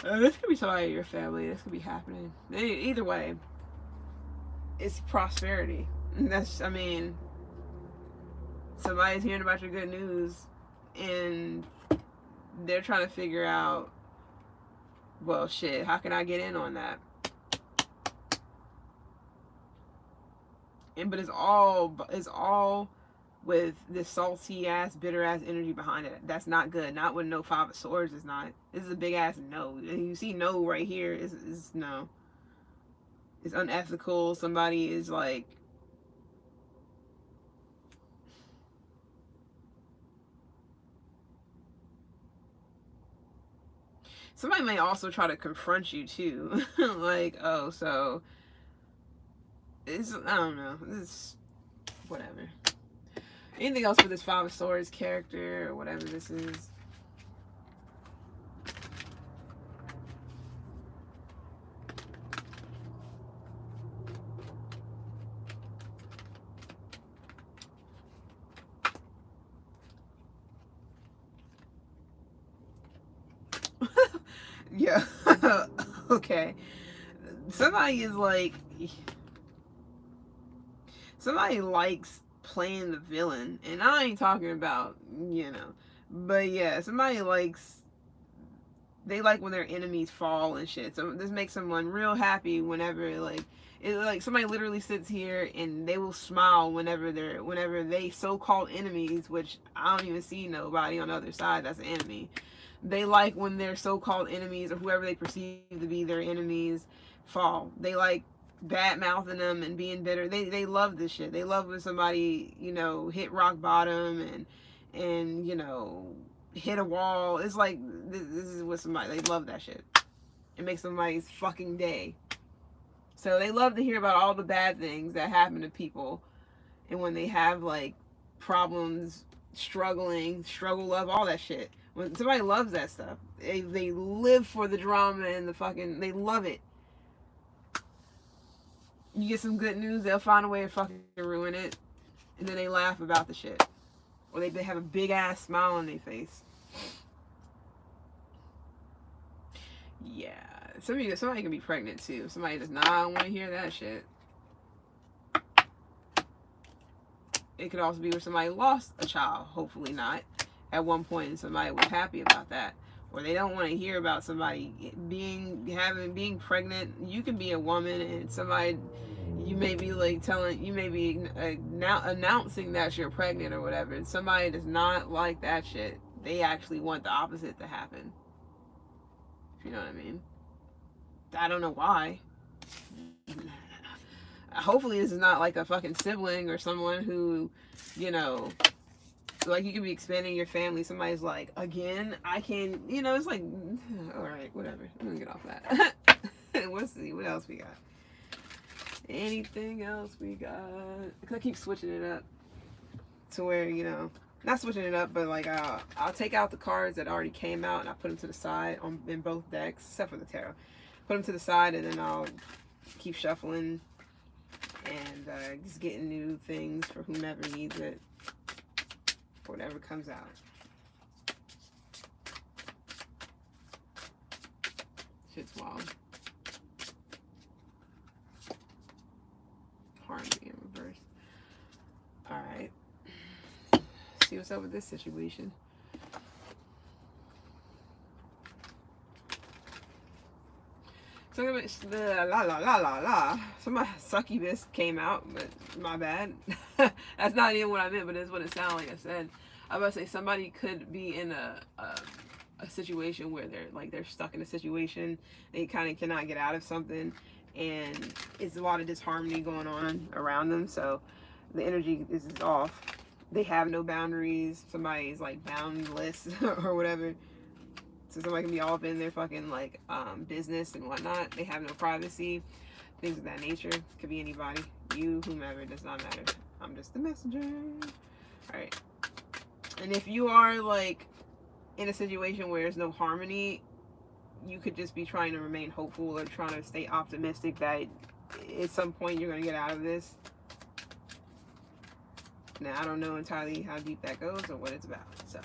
This could be somebody in your family. This could be happening. Either way, it's prosperity. I mean, somebody's hearing about your good news, and they're trying to figure out, well, shit, how can I get in on that? But it's all with this salty ass, bitter ass energy behind it. That's not good. Not with no Five of Swords. It's not. This is a big ass no. And you see no right here. Is no. It's unethical. Somebody is like, somebody may also try to confront you too. Like, oh, so it's, I don't know. It's whatever. Anything else with this Five of Swords character or whatever this is? Yeah. Okay. Somebody is like, somebody likes playing the villain, and I ain't talking about, but yeah, somebody likes, they like when their enemies fall and shit. So this makes someone real happy whenever like somebody literally sits here and they will smile whenever they so-called enemies, which I don't even see nobody on the other side that's an enemy. They like when their so-called enemies, or whoever they perceive to be their enemies, fall. They like bad mouthing them and being bitter. They love this shit. They love when somebody, hit rock bottom and hit a wall. It's like this is what somebody, they love that shit. It makes somebody's fucking day. So they love to hear about all the bad things that happen to people, and when they have like problems, struggle, love, all that shit. When somebody loves that stuff, they live for the drama and they love it. You get some good news, they'll find a way to fucking ruin it, and then they laugh about the shit, or they have a big ass smile on their face. Yeah, somebody can be pregnant too. Somebody does not want to hear that shit. It could also be where somebody lost a child, hopefully not, at one point, and somebody was happy about that. or they don't want to hear about somebody being pregnant. You can be a woman and somebody, you may be like telling, you may be now announcing that you're pregnant or whatever, and somebody does not like that shit. They actually want the opposite to happen. If you know what I mean. I don't know why. Hopefully this is not like a fucking sibling or someone who, you know, like you could be expanding your family. Somebody's like, again, I can, you know, it's like, all right, whatever. I'm gonna get off that. We'll see what else we got. Anything else we got? Cause I keep switching it up to where, you know, not switching it up, but like I'll take out the cards that already came out and I put them to the side in both decks, except for the tarot. Put them to the side and then I'll keep shuffling and just getting new things for whomever needs it, whatever comes out. Shit's wild. Harmony in reverse. Alright. See what's up with this situation. So some succubus came out, but my bad. That's not even what I meant, but it's what it sounded like I said. I was about to say somebody could be in a situation where they're stuck in a situation, they kind of cannot get out of something, and it's a lot of disharmony going on around them. So the energy is off. They have no boundaries. Somebody's like boundless or whatever. So somebody can be all up in their fucking like business and whatnot. They have no privacy, things of that nature. Could be anybody, you, whomever, it does not matter. I'm just the messenger. All right. And if you are like in a situation where there's no harmony, you could just be trying to remain hopeful or trying to stay optimistic that at some point you're gonna get out of this. Now I don't know entirely how deep that goes or what it's about. So,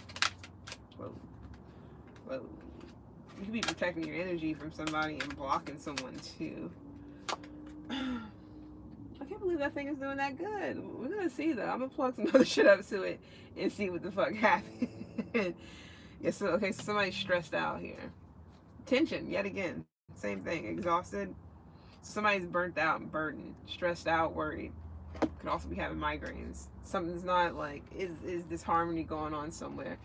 whoa. Whoa. You could be protecting your energy from somebody and blocking someone too. I can't believe that thing is doing that good. We're gonna see though. I'm gonna plug some other shit up to it and see what the fuck happened. Yeah, so okay, so somebody's stressed out here. Tension, yet again. Same thing. Exhausted. So somebody's burnt out and burdened, stressed out, worried. Could also be having migraines. Something's not like is disharmony going on somewhere.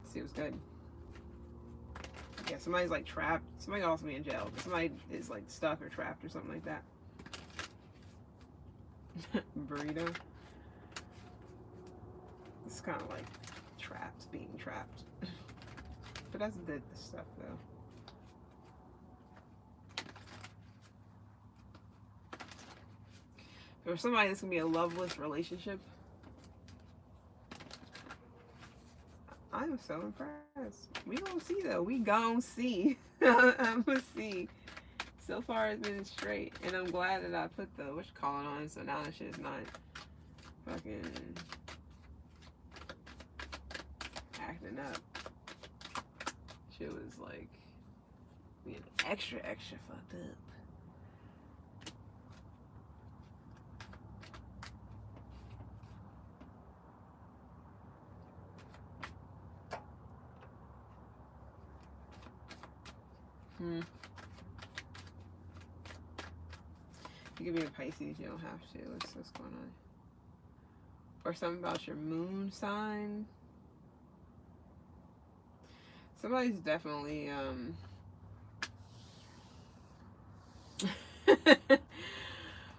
See what's good. Yeah, somebody's like trapped. Somebody could also be in jail. Somebody is like stuck or trapped or something like that. Burrito. It's kind of like trapped, being trapped. But that's the stuff though. For somebody, this can be a loveless relationship. I am so impressed. We gonna see though. We gonna see. I'm gonna see. So far it's been straight, and I'm glad that I put the whatchamacallit on, so now that shit is not fucking acting up. Shit was like being extra fucked up. You could be a Pisces, you don't have to. What's going on? Or something about your moon sign. Somebody's definitely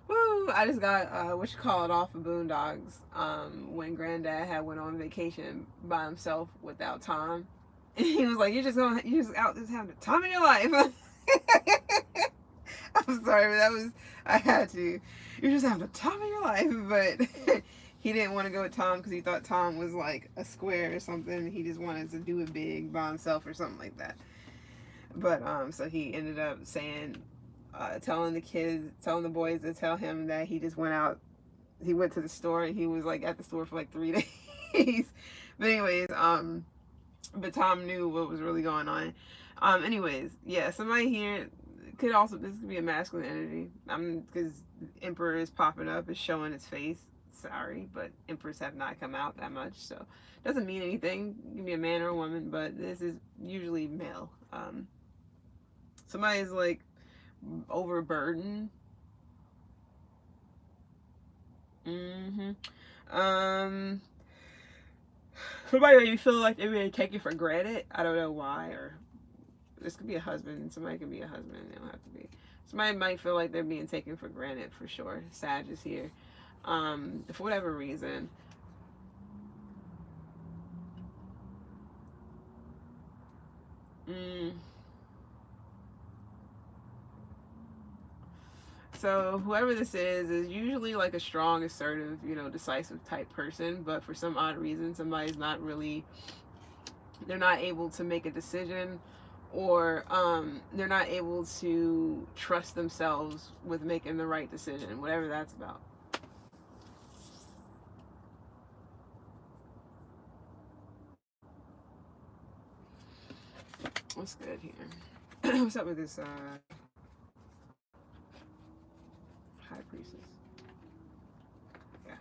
woo, I just got off of Boondocks when Granddad had went on vacation by himself without Tom. And he was like, you're just out this having the time of your life. I'm sorry, but I had to. You're just having the time of your life. But he didn't want to go with Tom because he thought Tom was like a square or something. He just wanted to do it big by himself or something like that. But so he ended up saying, telling the boys to tell him that he just went out. He went to the store and he was like at the store for like 3 days. But anyways, but Tom knew what was really going on. Anyways, yeah, somebody here this could be a masculine energy. Because Emperor is popping up, is showing its face. sorry, but empress have not come out that much, so doesn't mean anything. You can be a man or a woman, but this is usually male. Somebody is like overburdened. Mm-hmm. Somebody maybe feel like they're being taken for granted. I don't know why, or this could be a husband. Somebody could be a husband. They don't have to be. Somebody might feel like they're being taken for granted for sure. Sag is here. For whatever reason. Mm. So whoever this is usually like a strong, assertive, decisive type person. But for some odd reason, somebody's not really. They're not able to make a decision, or they're not able to trust themselves with making the right decision, whatever that's about. What's good here? What's up with this high priestess? Yeah.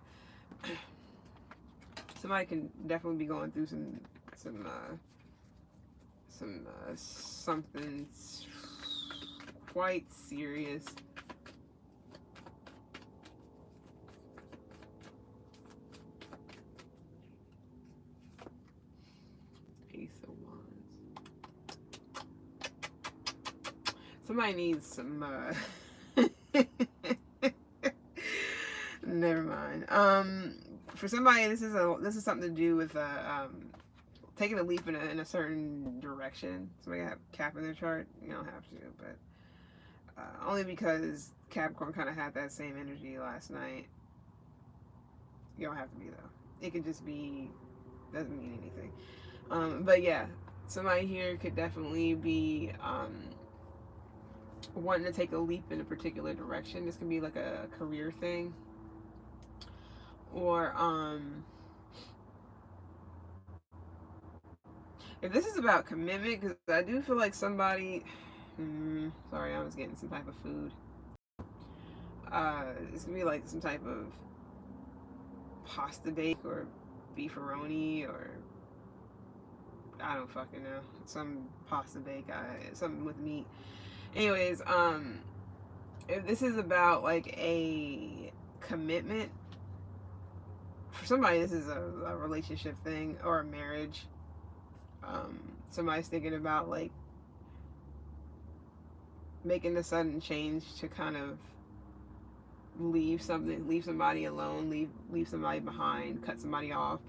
Somebody can definitely be going through something quite serious. Ace of Wands. Somebody needs some never mind. For somebody, this is something to do with taking a leap in a certain direction. Somebody have Cap in their chart. You don't have to, but only because Capricorn kind of had that same energy last night. You don't have to be though. It could just be, doesn't mean anything. But yeah, somebody here could definitely be wanting to take a leap in a particular direction. This could be like a career thing, or if this is about commitment, because I do feel like somebody. Sorry, I was getting some type of food. It's gonna be like some type of pasta bake or beefaroni, or I don't fucking know, some pasta bake, something with meat. Anyways, if this is about like a commitment, for somebody this is a relationship thing or a marriage. Somebody's thinking about like making a sudden change to kind of leave somebody alone, leave somebody behind, cut somebody off,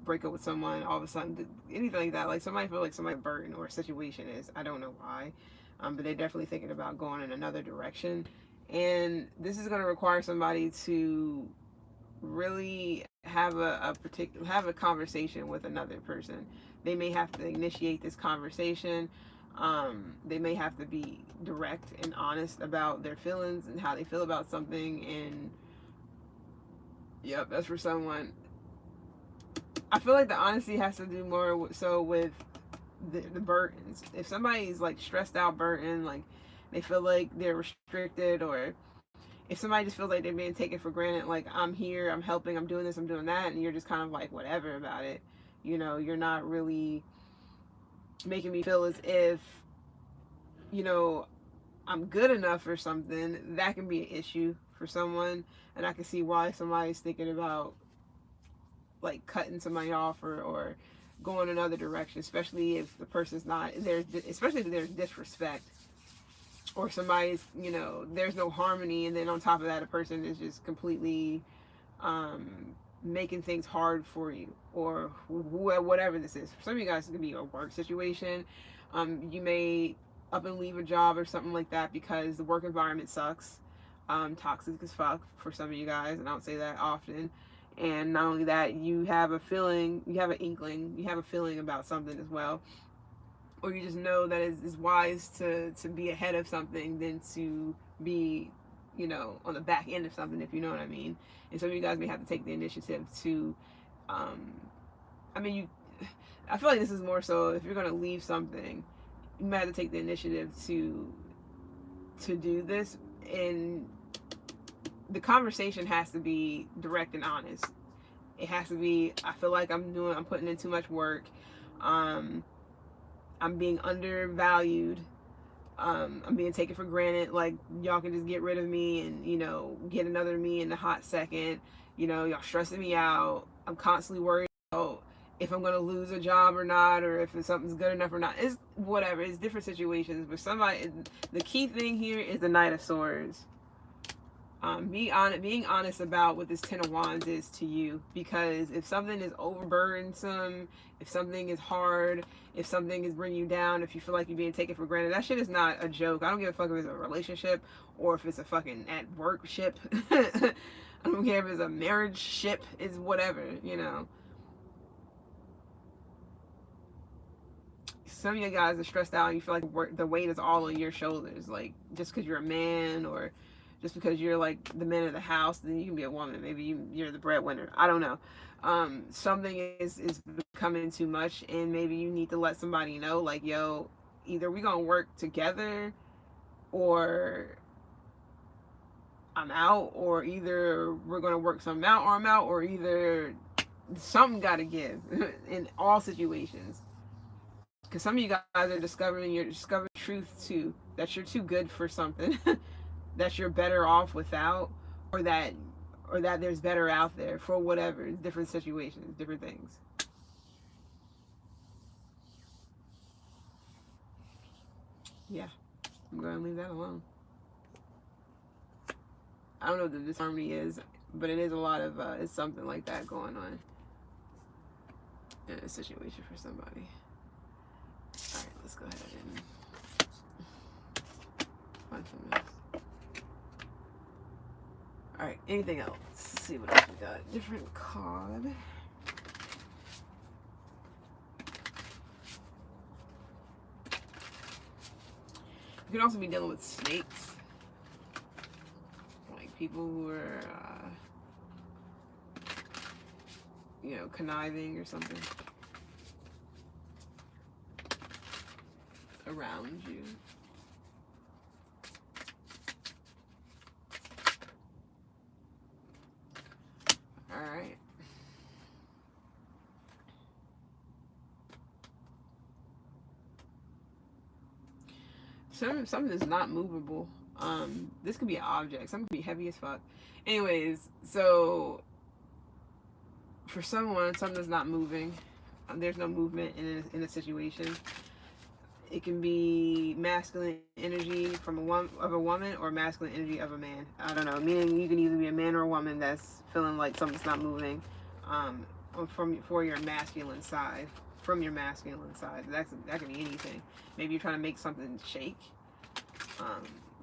break up with someone all of a sudden, anything like that. Like somebody feel like somebody burden or situation is, I don't know why, but they're definitely thinking about going in another direction, and this is going to require somebody to really have a conversation with another person. They may have to initiate this conversation. They may have to be direct and honest about their feelings and how they feel about something. And yep, that's for someone. I feel like the honesty has to do more so with the burdens. If somebody's like stressed out, burdened, like they feel like they're restricted, or if somebody just feels like they're being taken for granted, like I'm here, I'm helping, I'm doing this, I'm doing that, and you're just kind of like whatever about it, you're not really making me feel as if, I'm good enough or something, that can be an issue for someone. And I can see why somebody's thinking about like cutting somebody off, or going another direction, especially if the person's not there, especially if there's disrespect, or somebody's, there's no harmony, and then on top of that a person is just completely making things hard for you, or whatever this is. For some of you guys, it could be a work situation. You may up and leave a job or something like that because the work environment sucks, toxic as fuck for some of you guys, and I don't say that often. And not only that, you have a feeling, you have an inkling, you have a feeling about something as well, or you just know that it's wise to be ahead of something than to be, on the back end of something, if you know what I mean. And some of you guys may have to take the initiative to, I feel like this is more so if you're going to leave something, you might have to take the initiative to do this, and the conversation has to be direct and honest. It has to be, I feel like I'm putting in too much work. I'm being undervalued. I'm being taken for granted. Like, y'all can just get rid of me and, you know, get another me in a hot second. You know, y'all stressing me out. I'm constantly worried about if I'm going to lose a job or not, or if something's good enough or not. It's whatever. It's different situations. But the key thing here is the Knight of Swords. Being honest about what this Ten of Wands is to you, because if something is overburdensome, if something is hard, if something is bringing you down, if you feel like you're being taken for granted, that shit is not a joke. I don't give a fuck if it's a relationship or if it's a fucking at work ship. I don't care if it's a marriage ship. It's whatever, you know. Some of you guys are stressed out and you feel like the weight is all on your shoulders, like just because you're a man, or just because you're like the man of the house, then you can be a woman. Maybe you're the breadwinner. I don't know. Something is becoming too much, and maybe you need to let somebody know, like, yo, either we gonna work together, or I'm out, or either we're gonna work something out, or I'm out, or either something gotta give in all situations. Because some of you guys are discovering truth too, that you're too good for something. That you're better off without, or that there's better out there for whatever, different situations, different things. Yeah, I'm going to leave that alone. I don't know what the disharmony is, but it is a lot of it's something like that going on in a situation for somebody. All right, let's go ahead and find something else. All right, anything else? Let's see what else we got. Different card. You can also be dealing with snakes, like people who are, you know, conniving or something around you. All right. Something is not movable. This could be an object. Something could be heavy as fuck. Anyways, so for someone, something's not moving. There's no movement in a situation. It can be masculine energy from a woman, or masculine energy of a man. I don't know. Meaning you can either be a man or a woman that's feeling like something's not moving, for your masculine side. From your masculine side, that can be anything. Maybe you're trying to make something shake.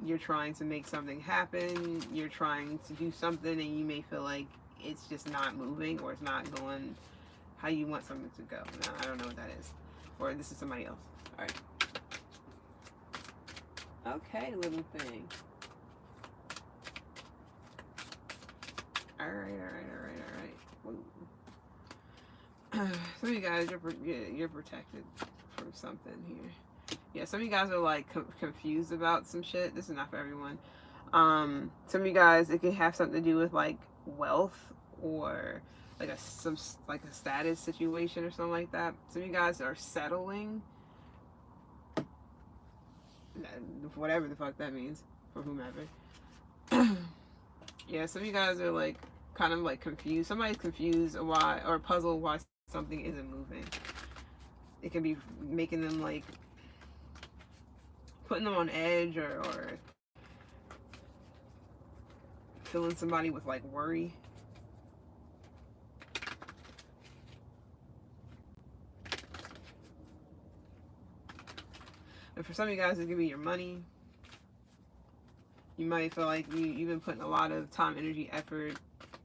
You're trying to make something happen. You're trying to do something, and you may feel like it's just not moving, or it's not going how you want something to go. Now, I don't know what that is, or this is somebody else. All right. Okay, little thing. All right. Some of you guys, you're protected from something here. Yeah, some of you guys are like confused about some shit. This is not for everyone. Some of you guys, it could have something to do with like wealth, or like a status situation or something like that. Some of you guys are settling, whatever the fuck that means for whomever. Yeah, some of you guys are like kind of like confused. Somebody's confused why, or puzzled why something isn't moving. It can be making them like putting them on edge, or filling somebody with like worry. And for some of you guys, it's gonna be your money. You might feel like you've been putting a lot of time, energy, effort,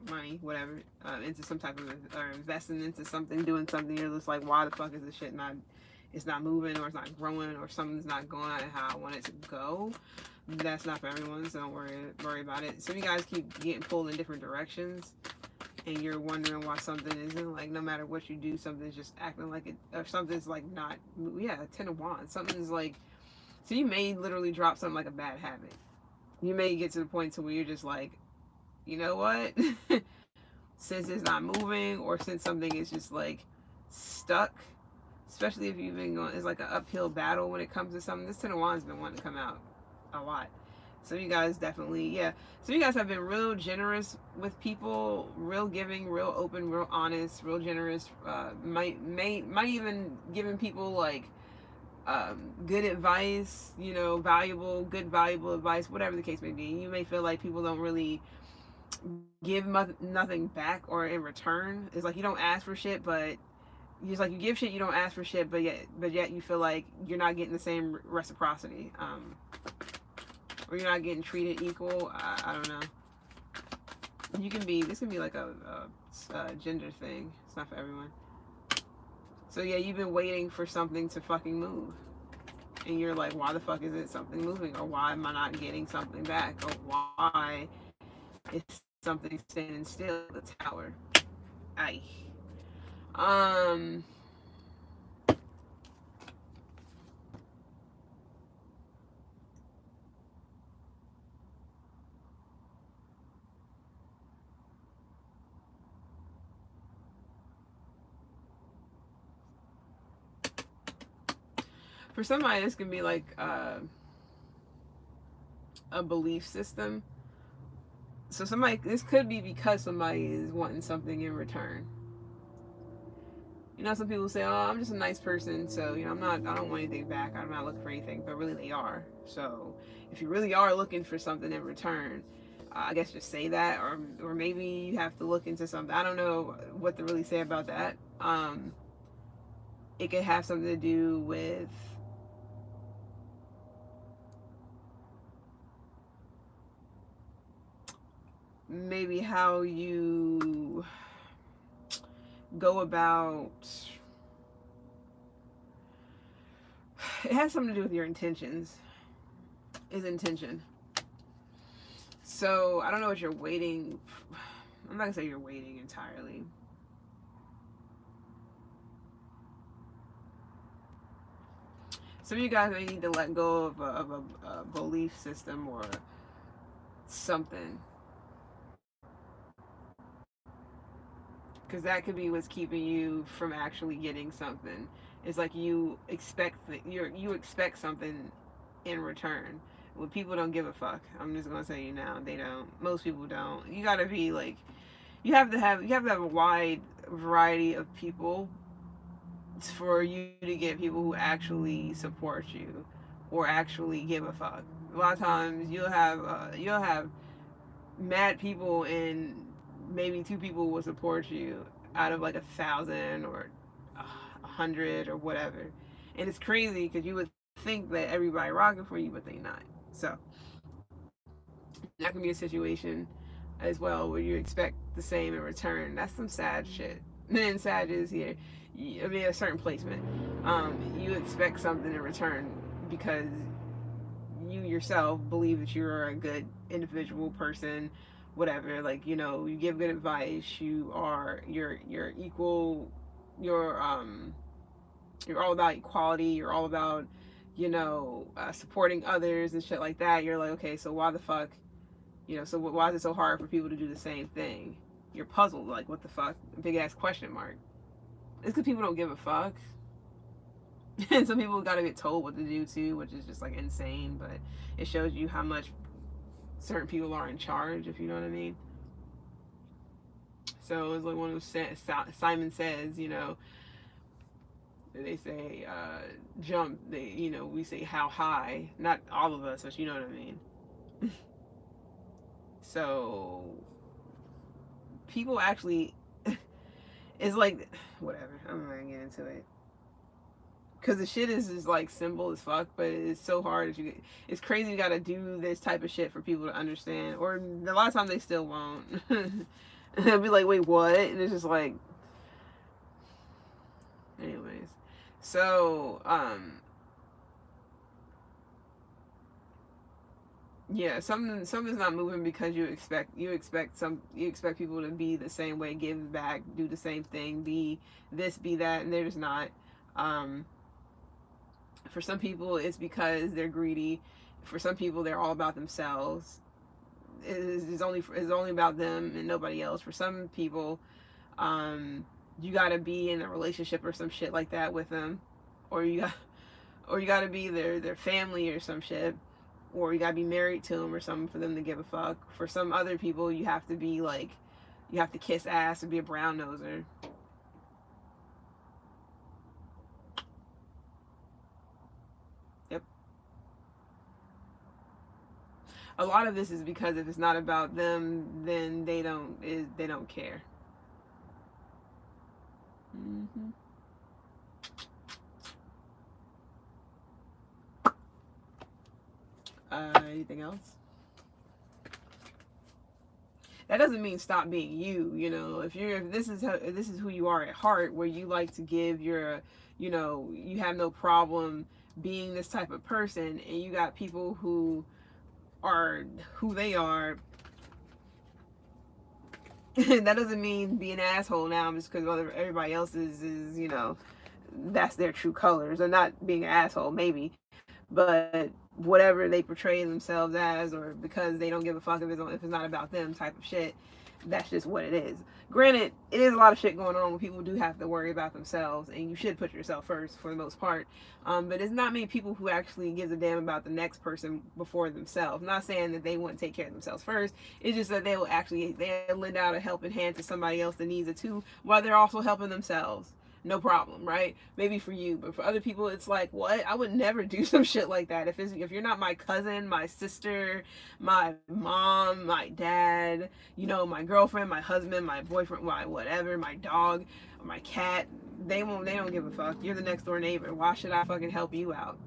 money, whatever, into some type of, or investing into something, doing something. You're just like, why the fuck is this shit it's not moving, or it's not growing, or something's not going on how I want it to go. That's not for everyone, so don't worry about it. Some of you guys keep getting pulled in different directions, and you're wondering why something isn't, like, no matter what you do, something's just acting like it, or something's like not, yeah, Ten of Wands. Something's like, so you may literally drop something like a bad habit. You may get to the point to where you're just like, you know what? Since it's not moving, or since something is just like stuck, especially if you've been going, it's like an uphill battle when it comes to something. This Ten of Wands has been wanting to come out a lot. So you guys definitely, yeah. So you guys have been real generous with people, real giving, real open, real honest, real generous. Might even giving people like good advice, you know, valuable advice, whatever the case may be. You may feel like people don't really give nothing back or in return. It's like you don't ask for shit, but it's like you give shit, you don't ask for shit, but yet you feel like you're not getting the same reciprocity, or you're not getting treated equal. I don't know. This can be like a gender thing. It's not for everyone. So yeah, you've been waiting for something to fucking move. And you're like, why the fuck is it something moving? Or why am I not getting something back? Or why is something standing still? The Tower. Aye. Um for somebody, this can be like a belief system. So this could be because somebody is wanting something in return. You know, some people say, "Oh, I'm just a nice person, so you know, I don't want anything back. I'm not looking for anything," but really they are. So if you really are looking for something in return, I guess just say that, or maybe you have to look into something. I don't know what to really say about that. It could have something to do with maybe how you go about. It has something to do with your intentions. Is intention. So I don't know what you're waiting. I'm not gonna say you're waiting entirely. Some of you guys may need to let go of a belief system or something, because that could be what's keeping you from actually getting something. It's like you expect something in return. When people don't give a fuck, I'm just gonna tell you now, they don't. Most people don't. You gotta be like, you have to have a wide variety of people for you to get people who actually support you or actually give a fuck. A lot of times you'll have mad people, and maybe two people will support you out of like 1,000 or 100 or whatever. And it's crazy because you would think that everybody rocking for you, but they not. So that can be a situation as well where you expect the same in return. That's some sad shit. Then sad is here. I mean, a certain placement. You expect something in return because you yourself believe that you're a good individual person, whatever. Like, you know, you give good advice. You're equal. You're all about equality. You're all about, you know, supporting others and shit like that. You're like, okay, so why the fuck, you know, so why is it so hard for people to do the same thing? You're puzzled, like, what the fuck? Big ass question mark. It's because people don't give a fuck. And some people got to get told what to do too, which is just like insane, but it shows you how much certain people are in charge, if you know what I mean. So it's like one of those, Simon Says, you know, they say jump, you know, we say how high, not all of us, but you know what I mean. So people actually, it's like, whatever, I'm not gonna get into it. Because the shit is like simple as fuck, but it's so hard that it's crazy you gotta do this type of shit for people to understand. Or a lot of times they still won't. They'll be like, wait, what? And it's just like, anyways. So, yeah, something's not moving because you expect people to be the same way, give back, do the same thing, be this, be that, and they're just not. Um, for some people, it's because they're greedy. For some people, they're all about themselves. is only about them and nobody else. For some people, you gotta be in a relationship or some shit like that with them, or you gotta be their family or some shit, or you gotta be married to them or something for them to give a fuck. For some other people, you have to be like, you have to kiss ass and be a brown noser. Yep. A lot of this is because if it's not about them, then they don't care. Mm-hmm. Anything else? That doesn't mean stop being you. You know, if this is who you are at heart, where you like to give your, you know, you have no problem being this type of person, and you got people who are who they are. That doesn't mean be an asshole now just because everybody else is, you know, that's their true colors. Or not being an asshole, maybe, but whatever they portray themselves as, or because they don't give a fuck if it's not about them type of shit, that's just what it is. Granted, it is a lot of shit going on where people do have to worry about themselves, and you should put yourself first for the most part. But it's not many people who actually gives a damn about the next person before themselves. I'm not saying that they wouldn't take care of themselves first. It's just that they'll lend out a helping hand to somebody else that needs it too, while they're also helping themselves. No problem, right? Maybe for you, but for other people, it's like, what? I would never do some shit like that. If you're not my cousin, my sister, my mom, my dad, you know, my girlfriend, my husband, my boyfriend, my whatever, my dog, or my cat, they don't give a fuck. You're the next door neighbor. Why should I fucking help you out?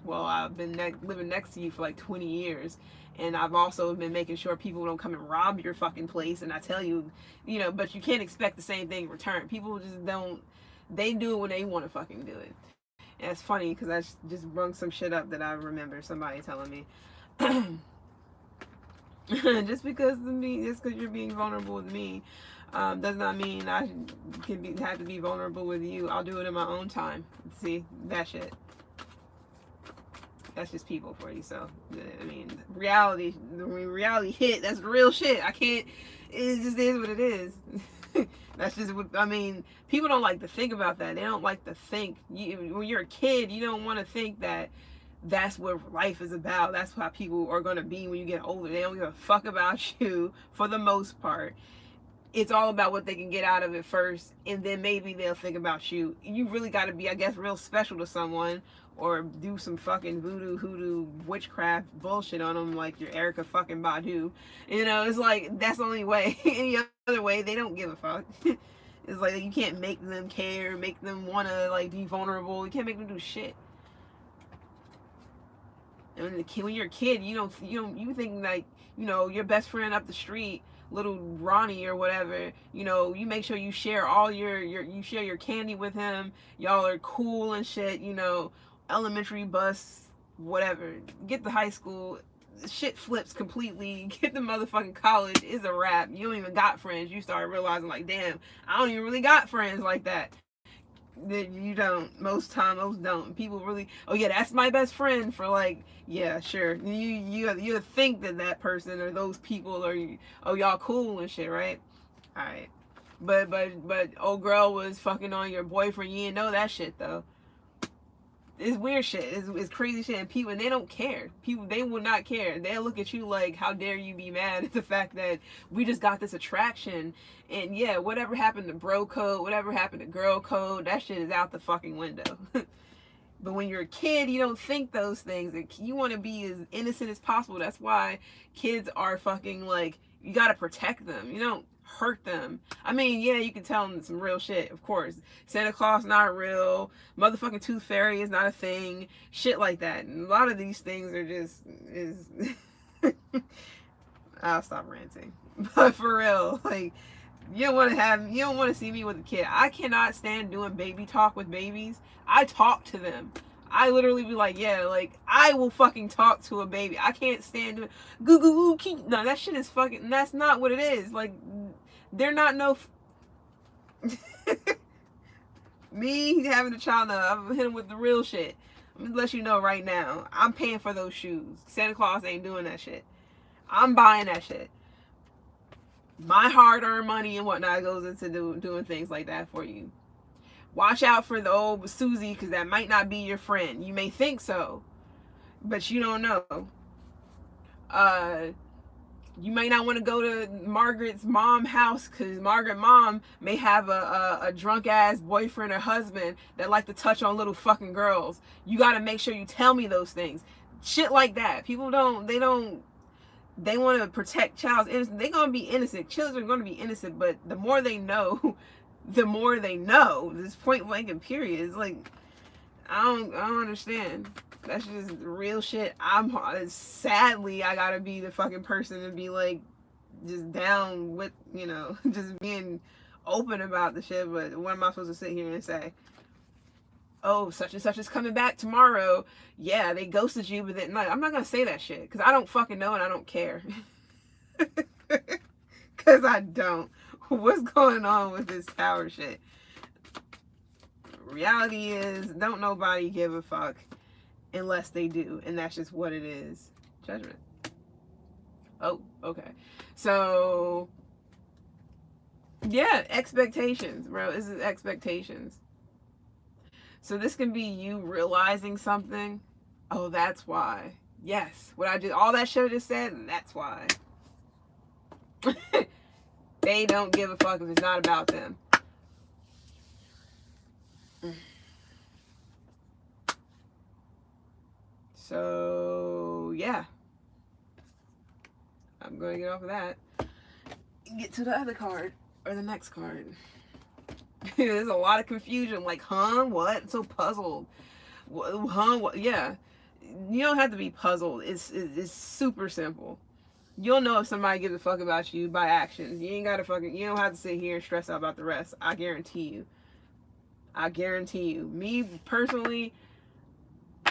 Well, I've been living next to you for like 20 years. And I've also been making sure people don't come and rob your fucking place. And I tell you, you know, but you can't expect the same thing in return. People just don't, they do it when they want to fucking do it. And it's funny because I just brung some shit up that I remember somebody telling me. Just because you're being vulnerable with me, does not mean I have to be vulnerable with you. I'll do it in my own time. See, that shit. That's just people for you. So I mean, reality hit. That's real shit. I can't. It just is what it is. That's just what I mean. People don't like to think about that. They don't like to think. When you're a kid, you don't want to think that that's what life is about. That's how people are gonna be when you get older. They don't give a fuck about you for the most part. It's all about what they can get out of it first, and then maybe they'll think about you. You really got to be, I guess, real special to someone, or do some fucking voodoo, hoodoo, witchcraft bullshit on them, like your Erica fucking Badu. You know, it's like, that's the only way. Any other way, they don't give a fuck. It's like, you can't make them care, make them want to, like, be vulnerable. You can't make them do shit. And when you're a kid, you think, like, you know, your best friend up the street, little Ronnie or whatever, you know, you make sure you share you share your candy with him. Y'all are cool and shit, you know, elementary bus, whatever. Get to high school, shit flips completely. Get to motherfucking college, it's a wrap. You don't even got friends. You start realizing, like, damn, I don't even really got friends like that. That you don't. Most don't. People really, oh yeah, that's my best friend for, like, yeah, sure. You think that person or those people are, oh, y'all cool and shit, right? All right. But old girl was fucking on your boyfriend. You didn't know that shit though. It's weird shit. It's crazy shit. And people, and they don't care. People, they will not care. They'll look at you like, how dare you be mad at the fact that we just got this attraction. And yeah, whatever happened to bro code, whatever happened to girl code, that shit is out the fucking window. But when you're a kid, you don't think those things. You want to be as innocent as possible. That's why kids are fucking, like, you got to protect them. You don't hurt them. I mean, yeah, you can tell them some real shit, of course. Santa Claus not real. Motherfucking Tooth Fairy is not a thing. Shit like that. And a lot of these things are just I'll stop ranting. But for real, like, you don't want to see me with a kid. I cannot stand doing baby talk with babies. I talk to them. I literally be like, yeah, like, I will fucking talk to a baby. I can't stand doing goo goo goo. No, that shit is fucking, that's not what it is. Like, they're not no me having a child now, I've hit him with the real shit. I'm gonna let you know right now. I'm paying for those shoes. Santa Claus ain't doing that shit. I'm buying that shit. My hard-earned money and whatnot goes into doing things like that for you. Watch out for the old Susie, because that might not be your friend. You may think so, but you don't know. You may not want to go to Margaret's mom house, because Margaret mom may have a drunk ass boyfriend or husband that like to touch on little fucking girls. You got to make sure you tell me those things. Shit like that. People they want to protect child's innocence. They're going to be innocent. Children are going to be innocent, but the more they know, the more they know. This point blank and period. It's like, I don't understand. That's just real shit. Sadly, I gotta be the fucking person to be like, just down with, just being open about the shit. But what am I supposed to sit here and say? Oh, such and such is coming back tomorrow. Yeah, they ghosted you, but then, like, I'm not gonna say that shit because I don't fucking know and I don't care. Because I don't. What's going on with this tower shit? Reality is, don't nobody give a fuck unless they do, and that's just what it is. Judgment. Oh, okay. So, yeah, expectations, bro. This is expectations. So this can be you realizing something. Oh, that's why. Yes, what I did, all that shit I just said, that's why. They don't give a fuck if it's not about them. So, yeah. I'm going to get off of that. Get to the other card. Or the next card. There's a lot of confusion. Like, huh? What? So puzzled. Huh? What? Yeah. You don't have to be puzzled. It's super simple. You'll know if somebody gives a fuck about you by actions. You don't have to sit here and stress out about the rest. I guarantee you. I guarantee you. Me, personally,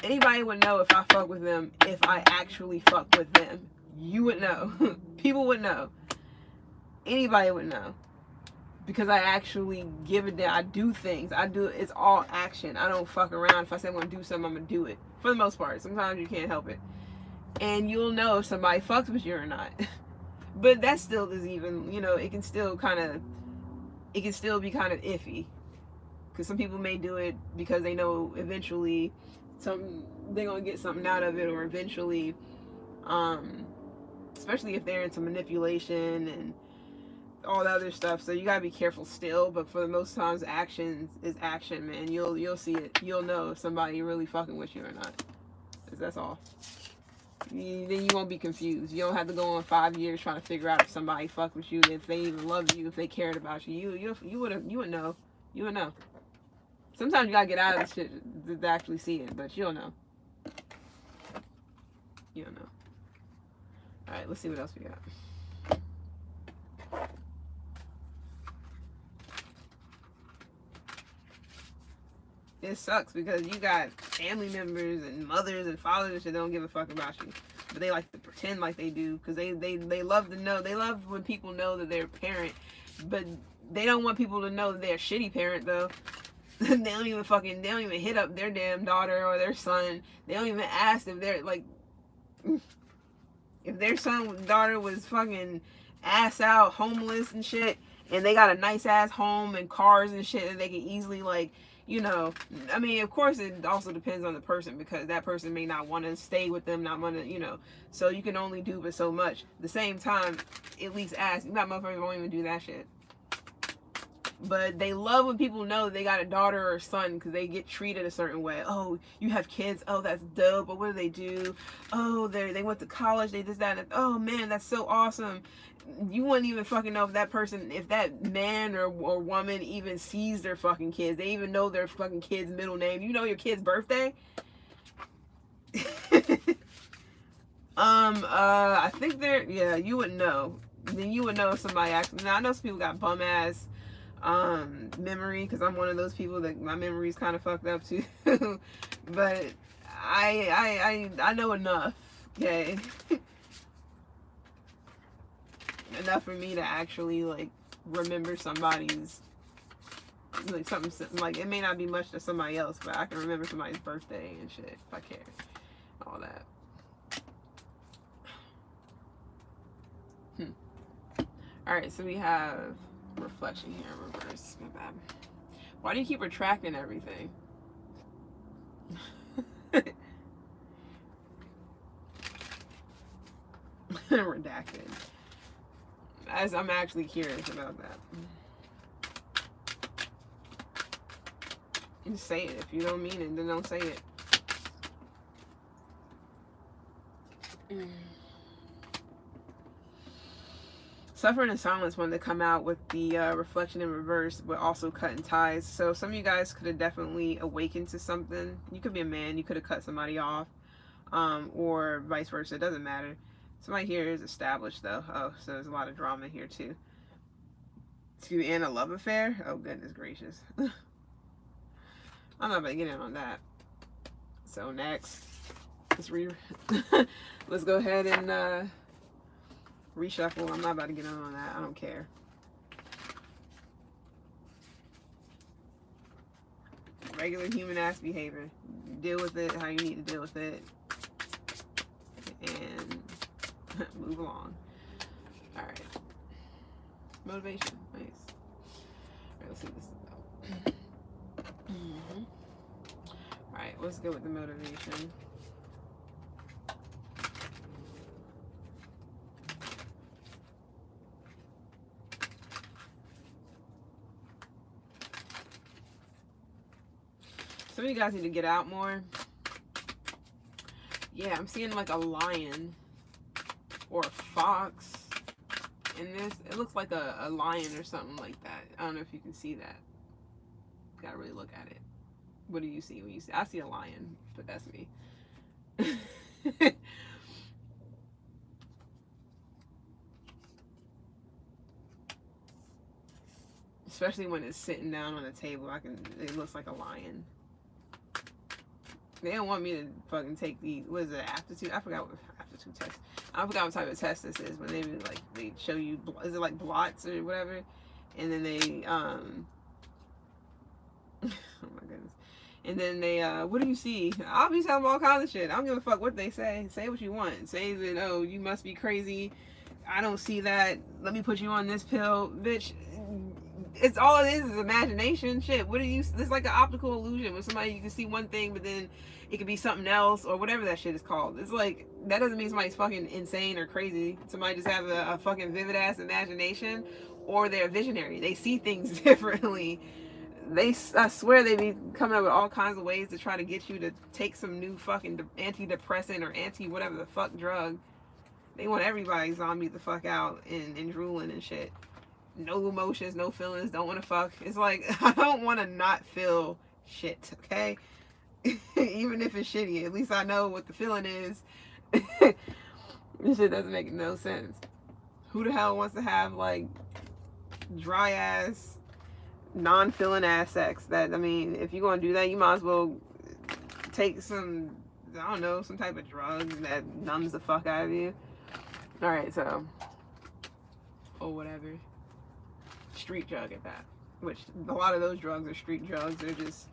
anybody would know if I fuck with them if I actually fuck with them. You would know. People would know. Anybody would know. Because I actually give a damn. I do things. It's all action. I don't fuck around. If I say I'm going to do something, I'm going to do it. For the most part. Sometimes you can't help it. And you'll know if somebody fucks with you or not. But that still is even, it can still be kind of iffy. Because some people may do it because they know eventually they're going to get something out of it, or eventually, especially if they're into manipulation and all the other stuff. So you gotta be careful still, but for the most times, action is action, man. You'll see it. You'll know if somebody really fucking with you or not. That's all. Then you won't be confused. You don't have to go on 5 years trying to figure out if somebody fucked with you, if they even loved you, if they cared about you. You would know. You would know. Sometimes you gotta get out of this shit to actually see it, but you'll know. You'll know. All right, let's see what else we got. It sucks because you got family members and mothers and fathers that don't give a fuck about you, but they like to pretend like they do because they love to know. They love when people know that they're a parent, but they don't want people to know that they're a shitty parent though. They don't even hit up their damn daughter or their son. They don't even ask if they're like, if their son daughter was fucking ass out, homeless and shit, and they got a nice ass home and cars and shit that they can easily I mean, of course it also depends on the person, because that person may not want to stay with them, not want to, so you can only do but so much. At the same time, at least ask. Not motherfuckers won't even do that shit. But they love when people know they got a daughter or a son because they get treated a certain way. Oh, you have kids. Oh, that's dope. But what do? Oh, they went to college. They did that. And, oh, man, that's so awesome. You wouldn't even fucking know if that person, if that man or woman even sees their fucking kids. They even know their fucking kid's middle name. You know your kid's birthday? I think you wouldn't know. Then you would know if somebody actually. Now, I know some people got bum ass memory, because I'm one of those people that my memory's kind of fucked up too. But I know enough, okay? Enough for me to actually remember somebody's like something like it may not be much to somebody else, but I can remember somebody's birthday and shit if I care. All that. All right, so we have reflection here in reverse. My bad. Why do you keep retracting everything? Redacted. As I'm actually curious about that. Just say it. If you don't mean it, then don't say it. Suffering in Silence wanted to come out with the reflection in reverse, but also cutting ties. So some of you guys could have definitely awakened to something. You could be a man. You could have cut somebody off, or vice versa. It doesn't matter. Somebody here is established though. Oh, so there's a lot of drama here too. And a love affair? Oh goodness gracious. I'm not gonna get in on that. So next, let's go ahead and reshuffle. I'm not about to get in on that. I don't care. Regular human ass behavior. Deal with it how you need to deal with it. And move along. Alright. Motivation. Nice. Alright, let's see what this is about. Alright, let's go with the motivation. Some of you guys need to get out more. Yeah, I'm seeing like a lion or a fox in this. It looks like a lion or something like that. I don't know if you can see that. Gotta really look at it. What do you see when you see? I see a lion, but that's me. Especially when it's sitting down on a table, it looks like a lion. They don't want me to fucking take the, what is it, aptitude? I forgot what aptitude test. I forgot what type of test this is. When they show you, is it like blots or whatever? And then they, oh my goodness. And then they, what do you see? I'll be telling them all kinds of shit. I don't give a fuck what they say. Say what you want. Say that, oh, you must be crazy. I don't see that. Let me put you on this pill. Bitch, it's all it is imagination. Shit, what do you, it's like an optical illusion with somebody, you can see one thing, but then it could be something else or whatever that shit is called. It's like, that doesn't mean somebody's fucking insane or crazy. Somebody just have a fucking vivid ass imagination, or they're visionary. They see things differently. I swear they be coming up with all kinds of ways to try to get you to take some new fucking antidepressant or anti whatever the fuck drug. They want everybody zombie the fuck out and drooling and shit. No emotions, no feelings, don't want to fuck. It's like, I don't want to not feel shit, okay? Even if it's shitty, at least I know what the feeling is. This shit doesn't make no sense. Who the hell wants to have like dry ass, non-feeling ass sex? That, I mean, if you're gonna do that, you might as well take some, I don't know, some type of drug that numbs the fuck out of you. Alright, so, or whatever. Street drug at that, which a lot of those drugs are street drugs. They're just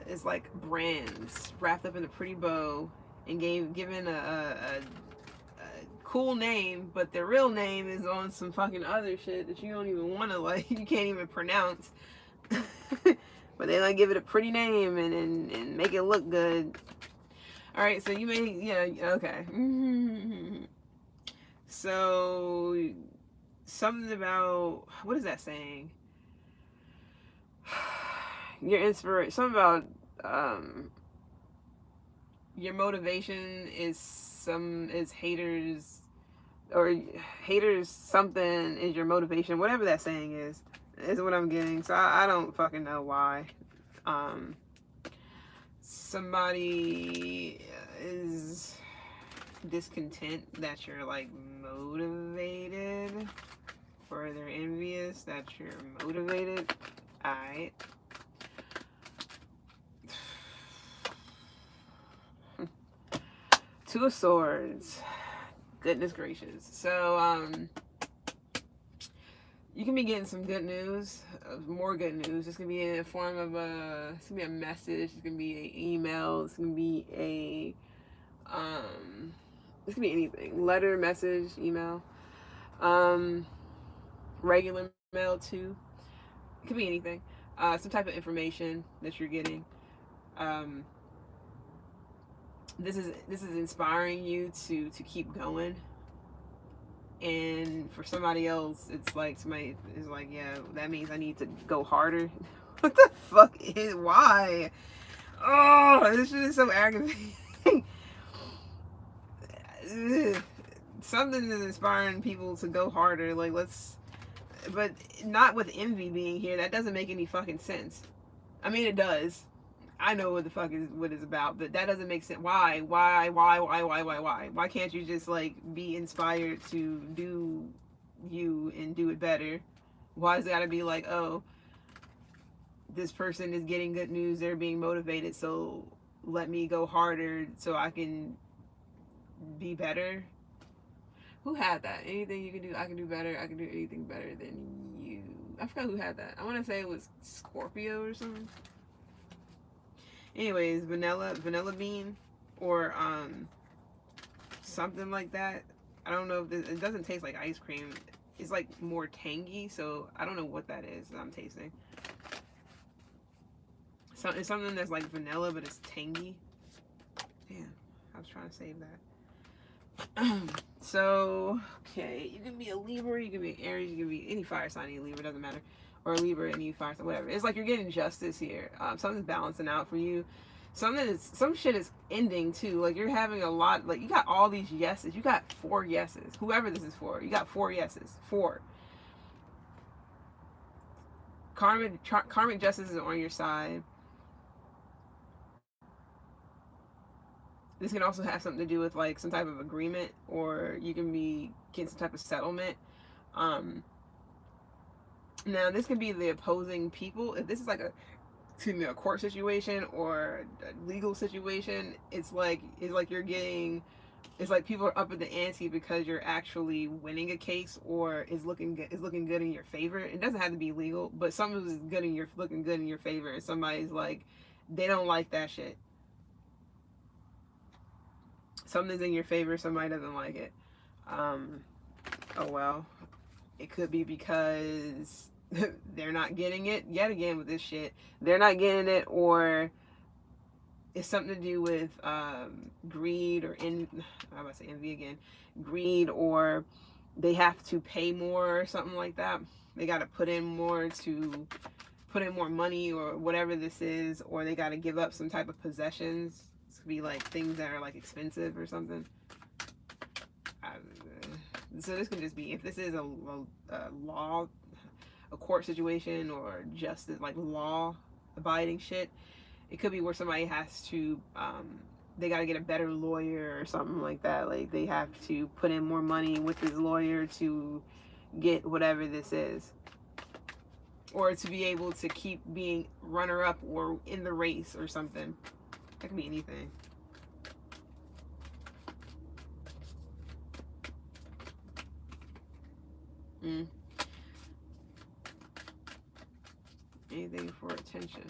it's like brands wrapped up in a pretty bow and given a cool name, but their real name is on some fucking other shit that you don't even want to, like, you can't even pronounce. But they like give it a pretty name and make it look good. All right, so you may, yeah, okay. So something about, what is that saying? Your inspiration, something about your motivation is haters, or haters something is your motivation, whatever that saying is what I'm getting. So I don't fucking know why. Somebody is discontent that you're like motivated, or they're envious that you're motivated. Alright. Two of Swords. Goodness gracious. So you can be getting some good news, more good news. It's gonna be in the form of it's gonna be a message. It's gonna be an email. It's gonna be it's gonna be anything. Letter, message, email, um, regular mail too. It could be anything. Some type of information that you're getting. Um, this is inspiring you to keep going. And for somebody else, it's like somebody is like, yeah, that means I need to go harder. What the fuck is why? Oh, this shit is so aggravating. Something is inspiring people to go harder. Like, let's, but not with envy being here. That doesn't make any fucking sense. I mean, it does. I know what the fuck is what it's about, but that doesn't make sense. Why? Why can't you just like be inspired to do you and do it better? Why is it gotta be like, oh, this person is getting good news, they're being motivated, so let me go harder so I can be better? Who had that? Anything you can do, I can do better. I can do anything better than you. I forgot who had that. I want to say it was Scorpio or something. Anyways, vanilla bean, or something like that. I don't know if this, it doesn't taste like ice cream. It's like more tangy, so I don't know what that is that I'm tasting. So it's something that's like vanilla, but it's tangy. Damn, I was trying to save that. So, okay, you can be a Libra, you can be an Aries, you can be any fire sign, any Libra, doesn't matter. Or a Libra, any fire sign, whatever. It's like you're getting justice here. Something's balancing out for you. Some shit is ending too. Like you're having a lot, like you got all these yeses. You got 4 yeses. Whoever this is for, you got 4 yeses. 4. Karmic justice is on your side. This can also have something to do with like some type of agreement, or you can be getting some type of settlement. Now this can be the opposing people. If this is like a court situation or a legal situation, it's like you're getting, it's like people are up at the ante because you're actually winning a case, or is looking good in your favor. It doesn't have to be legal, but something is looking good in your favor, and somebody's like, they don't like that shit. Something's in your favor, somebody doesn't like it. Oh well, it could be because they're not getting it yet again with this shit. They're not getting it, or it's something to do with greed, or I'm about to say envy again. Greed, or they have to pay more or something like that. They got to put in more money or whatever this is, or they got to give up some type of possessions. This could be like things that are like expensive or something. So this can just be, if this is a law, a court situation, or justice, like law abiding shit, it could be where somebody has to they got to get a better lawyer or something like that. Like they have to put in more money with this lawyer to get whatever this is, or to be able to keep being runner up or in the race or something. That could be anything. Anything for attention.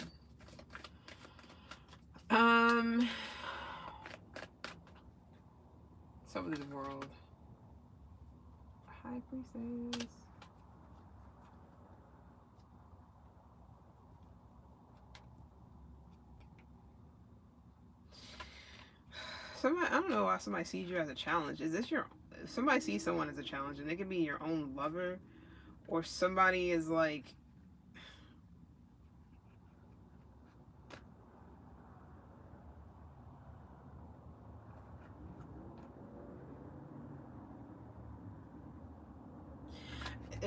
Some of the world. High Priestess. Somebody, I don't know why somebody sees you as a challenge. Is this your, if somebody sees someone as a challenge, and it could be your own lover, or somebody is like,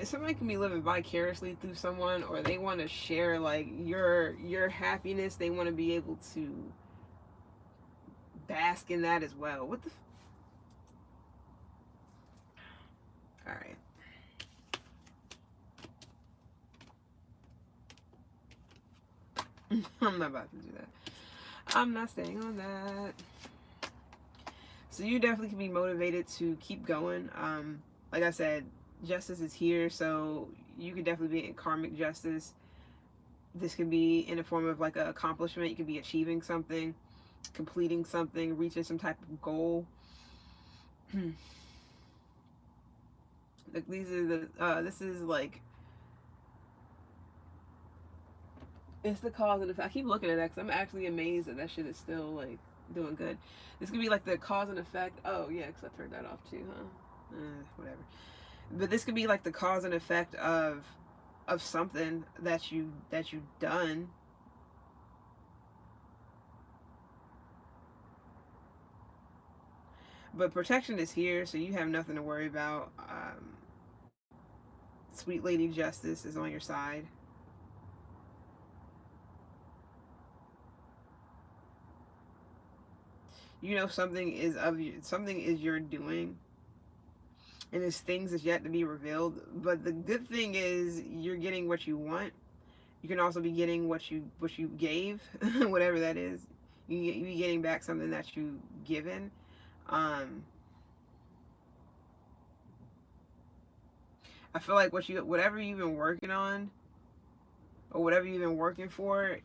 somebody can be living vicariously through someone, or they want to share like your happiness. They want to be able to bask in that as well. What the all right. I'm not about to do that. I'm not staying on that. So you definitely can be motivated to keep going. Like I said, justice is here, so you could definitely be in karmic justice. This could be in a form of like an accomplishment. You could be achieving something, completing something, reaching some type of goal. Like these are the this is like, it's the cause and effect. I keep looking at that because I'm actually amazed that that shit is still like doing good. This could be like the cause and effect. Oh yeah, because I turned that off too, huh? Whatever. But this could be like the cause and effect of something that you've done. But protection is here, so you have nothing to worry about. Sweet Lady Justice is on your side. You know something is of you, something is your doing, and there's things that's yet to be revealed. But the good thing is you're getting what you want. You can also be getting what you gave, whatever that is. You be getting back something that you given. Um, I feel like whatever you've been working on or whatever you've been working for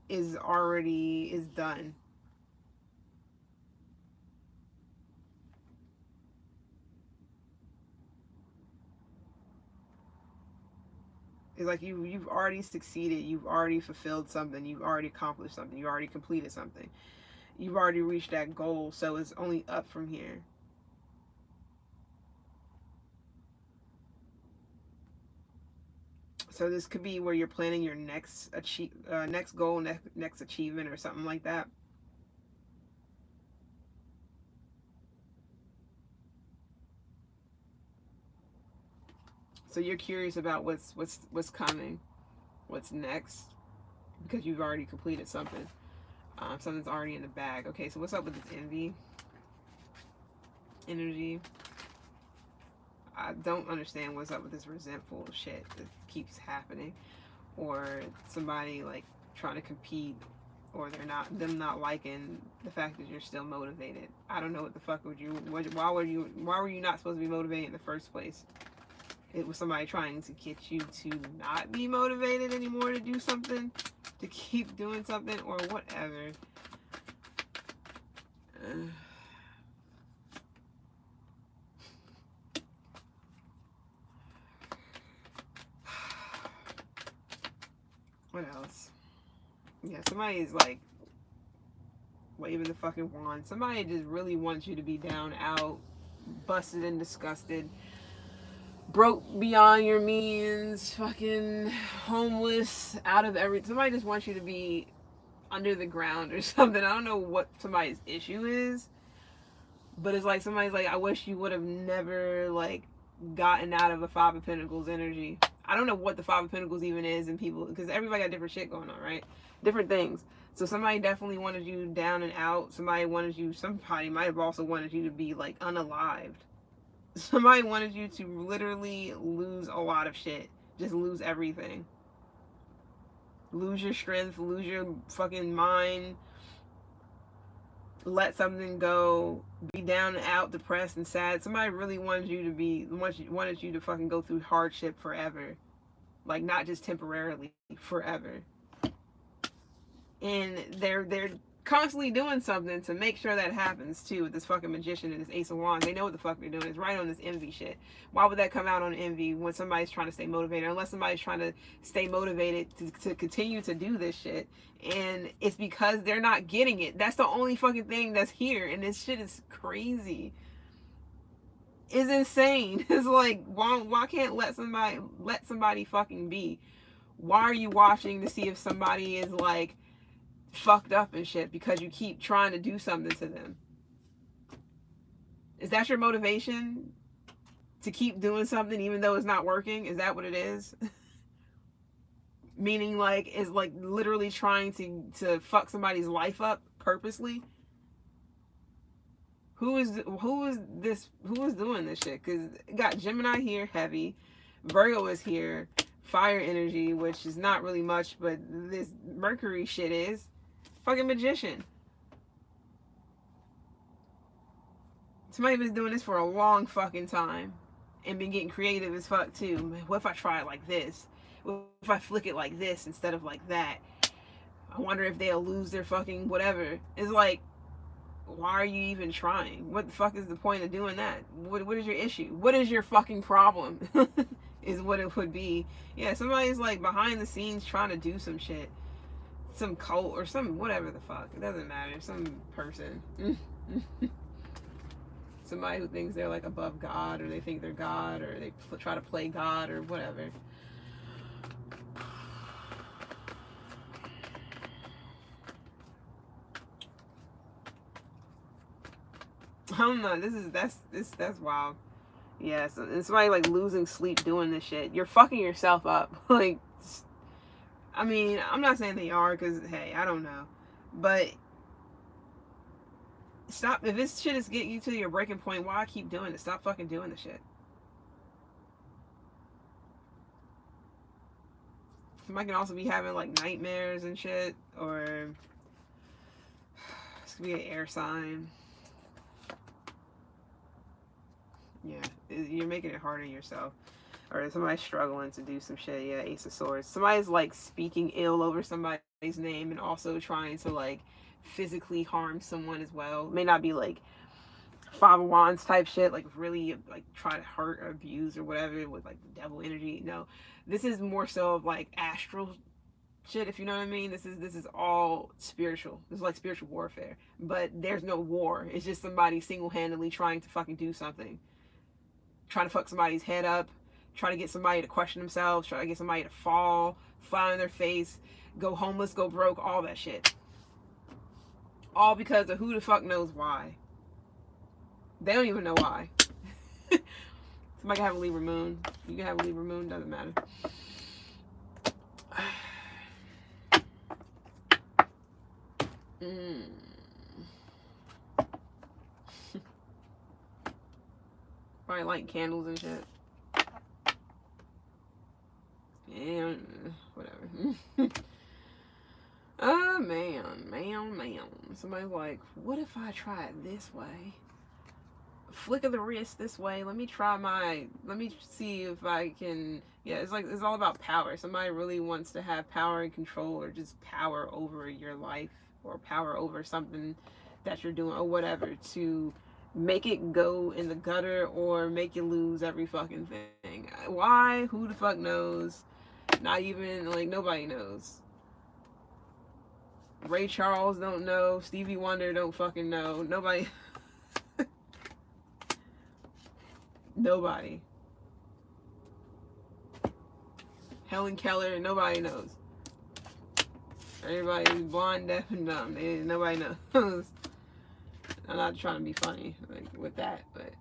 is done. It's like you've already succeeded. You've already fulfilled something. You've already accomplished something. You already completed something. You've already reached that goal. So it's only up from here. So this could be where you're planning your next goal, next achievement, or something like that. So you're curious about what's coming, what's next, because you've already completed something. Something's already in the bag. Okay, so what's up with this envy energy? I don't understand what's up with this resentful shit that keeps happening, or somebody like trying to compete, or them not liking the fact that you're still motivated. I don't know what the fuck why were you not supposed to be motivated in the first place? It was somebody trying to get you to not be motivated anymore to do something, to keep doing something, or whatever. What else? Yeah, somebody is like waving the fucking wand. Somebody just really wants you to be down, out, busted and disgusted, broke beyond your means, fucking homeless, out of everything. Somebody just wants you to be under the ground or something. I don't know what somebody's issue is, but it's like somebody's like, I wish you would have never like gotten out of a Five of Pentacles energy. I don't know what the Five of Pentacles even is in people, because everybody got different shit going on, right? Different things. So somebody definitely wanted you down and out. Somebody might have also wanted you to be like unalived. Somebody wanted you to literally lose a lot of shit. Just lose everything. Lose your strength, lose your fucking mind, let something go, be down and out, depressed and sad. Somebody really wanted you to fucking go through hardship forever. Like not just temporarily, forever. And they're constantly doing something to make sure that happens too, with this fucking magician and this Ace of Wands. They know what the fuck they're doing. It's right on this envy shit. Why would that come out on envy when somebody's trying to stay motivated? Unless somebody's trying to stay motivated to continue to do this shit. And it's because they're not getting it. That's the only fucking thing that's here. And this shit is crazy. It's insane. It's like, why can't let somebody fucking be? Why are you watching to see if somebody is like fucked up and shit because you keep trying to do something to them? Is that your motivation, to keep doing something even though it's not working? Is that what it is? Meaning like, is like literally trying to fuck somebody's life up purposely? Who is doing this shit? Because got Gemini here, heavy. Virgo is here, fire energy, which is not really much, but this Mercury shit is fucking magician. Somebody's been doing this for a long fucking time and been getting creative as fuck too. What if I try it like this? What if I flick it like this instead of like that? I wonder if they'll lose their fucking whatever. It's like, why are you even trying? What the fuck is the point of doing that? What is your issue? What is your fucking problem? Is what it would be. Yeah, somebody's like behind the scenes trying to do some shit. Some cult or some whatever the fuck. It doesn't matter. Some person. Somebody who thinks they're like above God, or they think they're God, or they try to play God or whatever. I don't know. That's wild. Yeah, so it's somebody like losing sleep doing this shit. You're fucking yourself up. Like, I mean, I'm not saying they are, because hey, I don't know, but stop. If this shit is getting you to your breaking point, why keep doing it? Stop fucking doing the shit. Somebody can also be having like nightmares and shit, or this could be an air sign. Yeah, you're making it hard on yourself. Or somebody's struggling to do some shit. Yeah, Ace of Swords. Somebody's like speaking ill over somebody's name and also trying to like physically harm someone as well. It may not be like Five of Wands type shit, like really like try to hurt or abuse or whatever with like devil energy. No, this is more so of like astral shit, if you know what I mean. This is all spiritual. This is like spiritual warfare, but there's no war. It's just somebody single-handedly trying to fucking do something, trying to fuck somebody's head up, trying to get somebody to question themselves, trying to get somebody to fall, fly on their face, go homeless, go broke, all that shit. All because of who the fuck knows why. They don't even know why. Somebody can have a Libra moon. You can have a Libra moon, doesn't matter. Probably lighting candles and shit. And whatever. Oh man. Somebody's like, what if I try it this way? Flick of the wrist this way. Let me see if I can. Yeah, it's all about power. Somebody really wants to have power and control, or just power over your life, or power over something that you're doing, or whatever, to make it go in the gutter or make you lose every fucking thing. Why? Who the fuck knows? Not even, like, nobody knows. Ray Charles don't know. Stevie Wonder don't fucking know. Nobody. Nobody. Helen Keller, nobody knows. Everybody's blind, deaf, and dumb. Nobody knows. I'm not trying to be funny like with that, but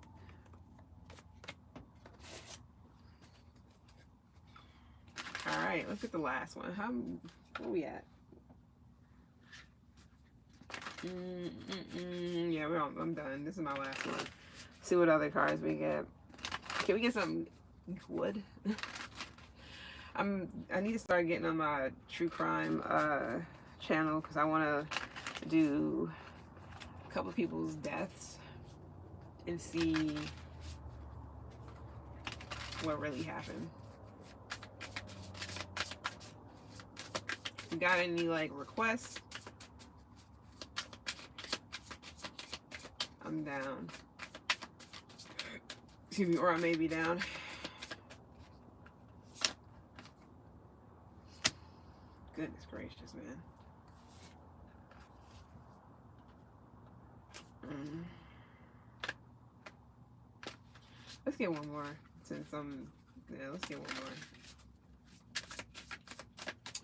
all right, let's get the last one. Where we at? Yeah, I'm done. This is my last one. See what other cards we get. Can we get some wood? I need to start getting on my true crime channel, because I want to do a couple of people's deaths and see what really happened. You got any like requests? I'm down. Excuse me, or I may be down. Goodness gracious, man. Let's get one more, since let's get one more.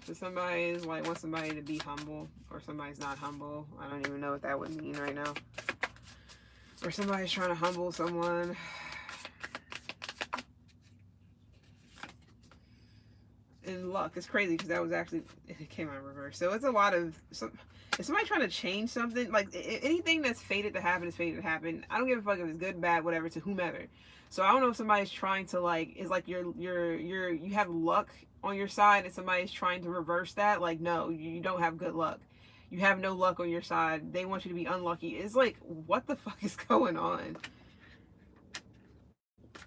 So somebody's like, wants somebody to be humble, or somebody's not humble. I don't even know what that would mean right now. Or somebody's trying to humble someone. And luck. It's crazy, because that was actually, it came out in reverse. So it's a lot of, if somebody trying to change something, like anything that's fated to happen is fated to happen. I don't give a fuck if it's good, bad, whatever, to whomever. So I don't know if somebody's trying to like, is like you have luck on your side and somebody's trying to reverse that. Like, no, you don't have good luck. You have no luck on your side. They want you to be unlucky. It's like, what the fuck is going on?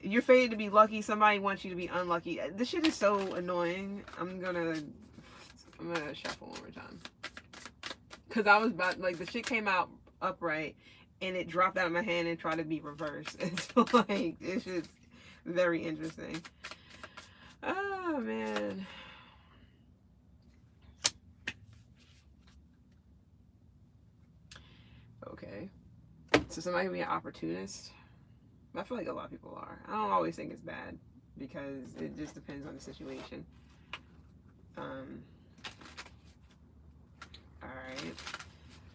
You're fated to be lucky. Somebody wants you to be unlucky. This shit is so annoying. I'm gonna shuffle one more time. Cause I was about, like, the shit came out upright and it dropped out of my hand and tried to be reversed. It's like, it's just very interesting. Oh man. Okay. So somebody can be an opportunist. I feel like a lot of people are. I don't always think it's bad because it just depends on the situation. Alright.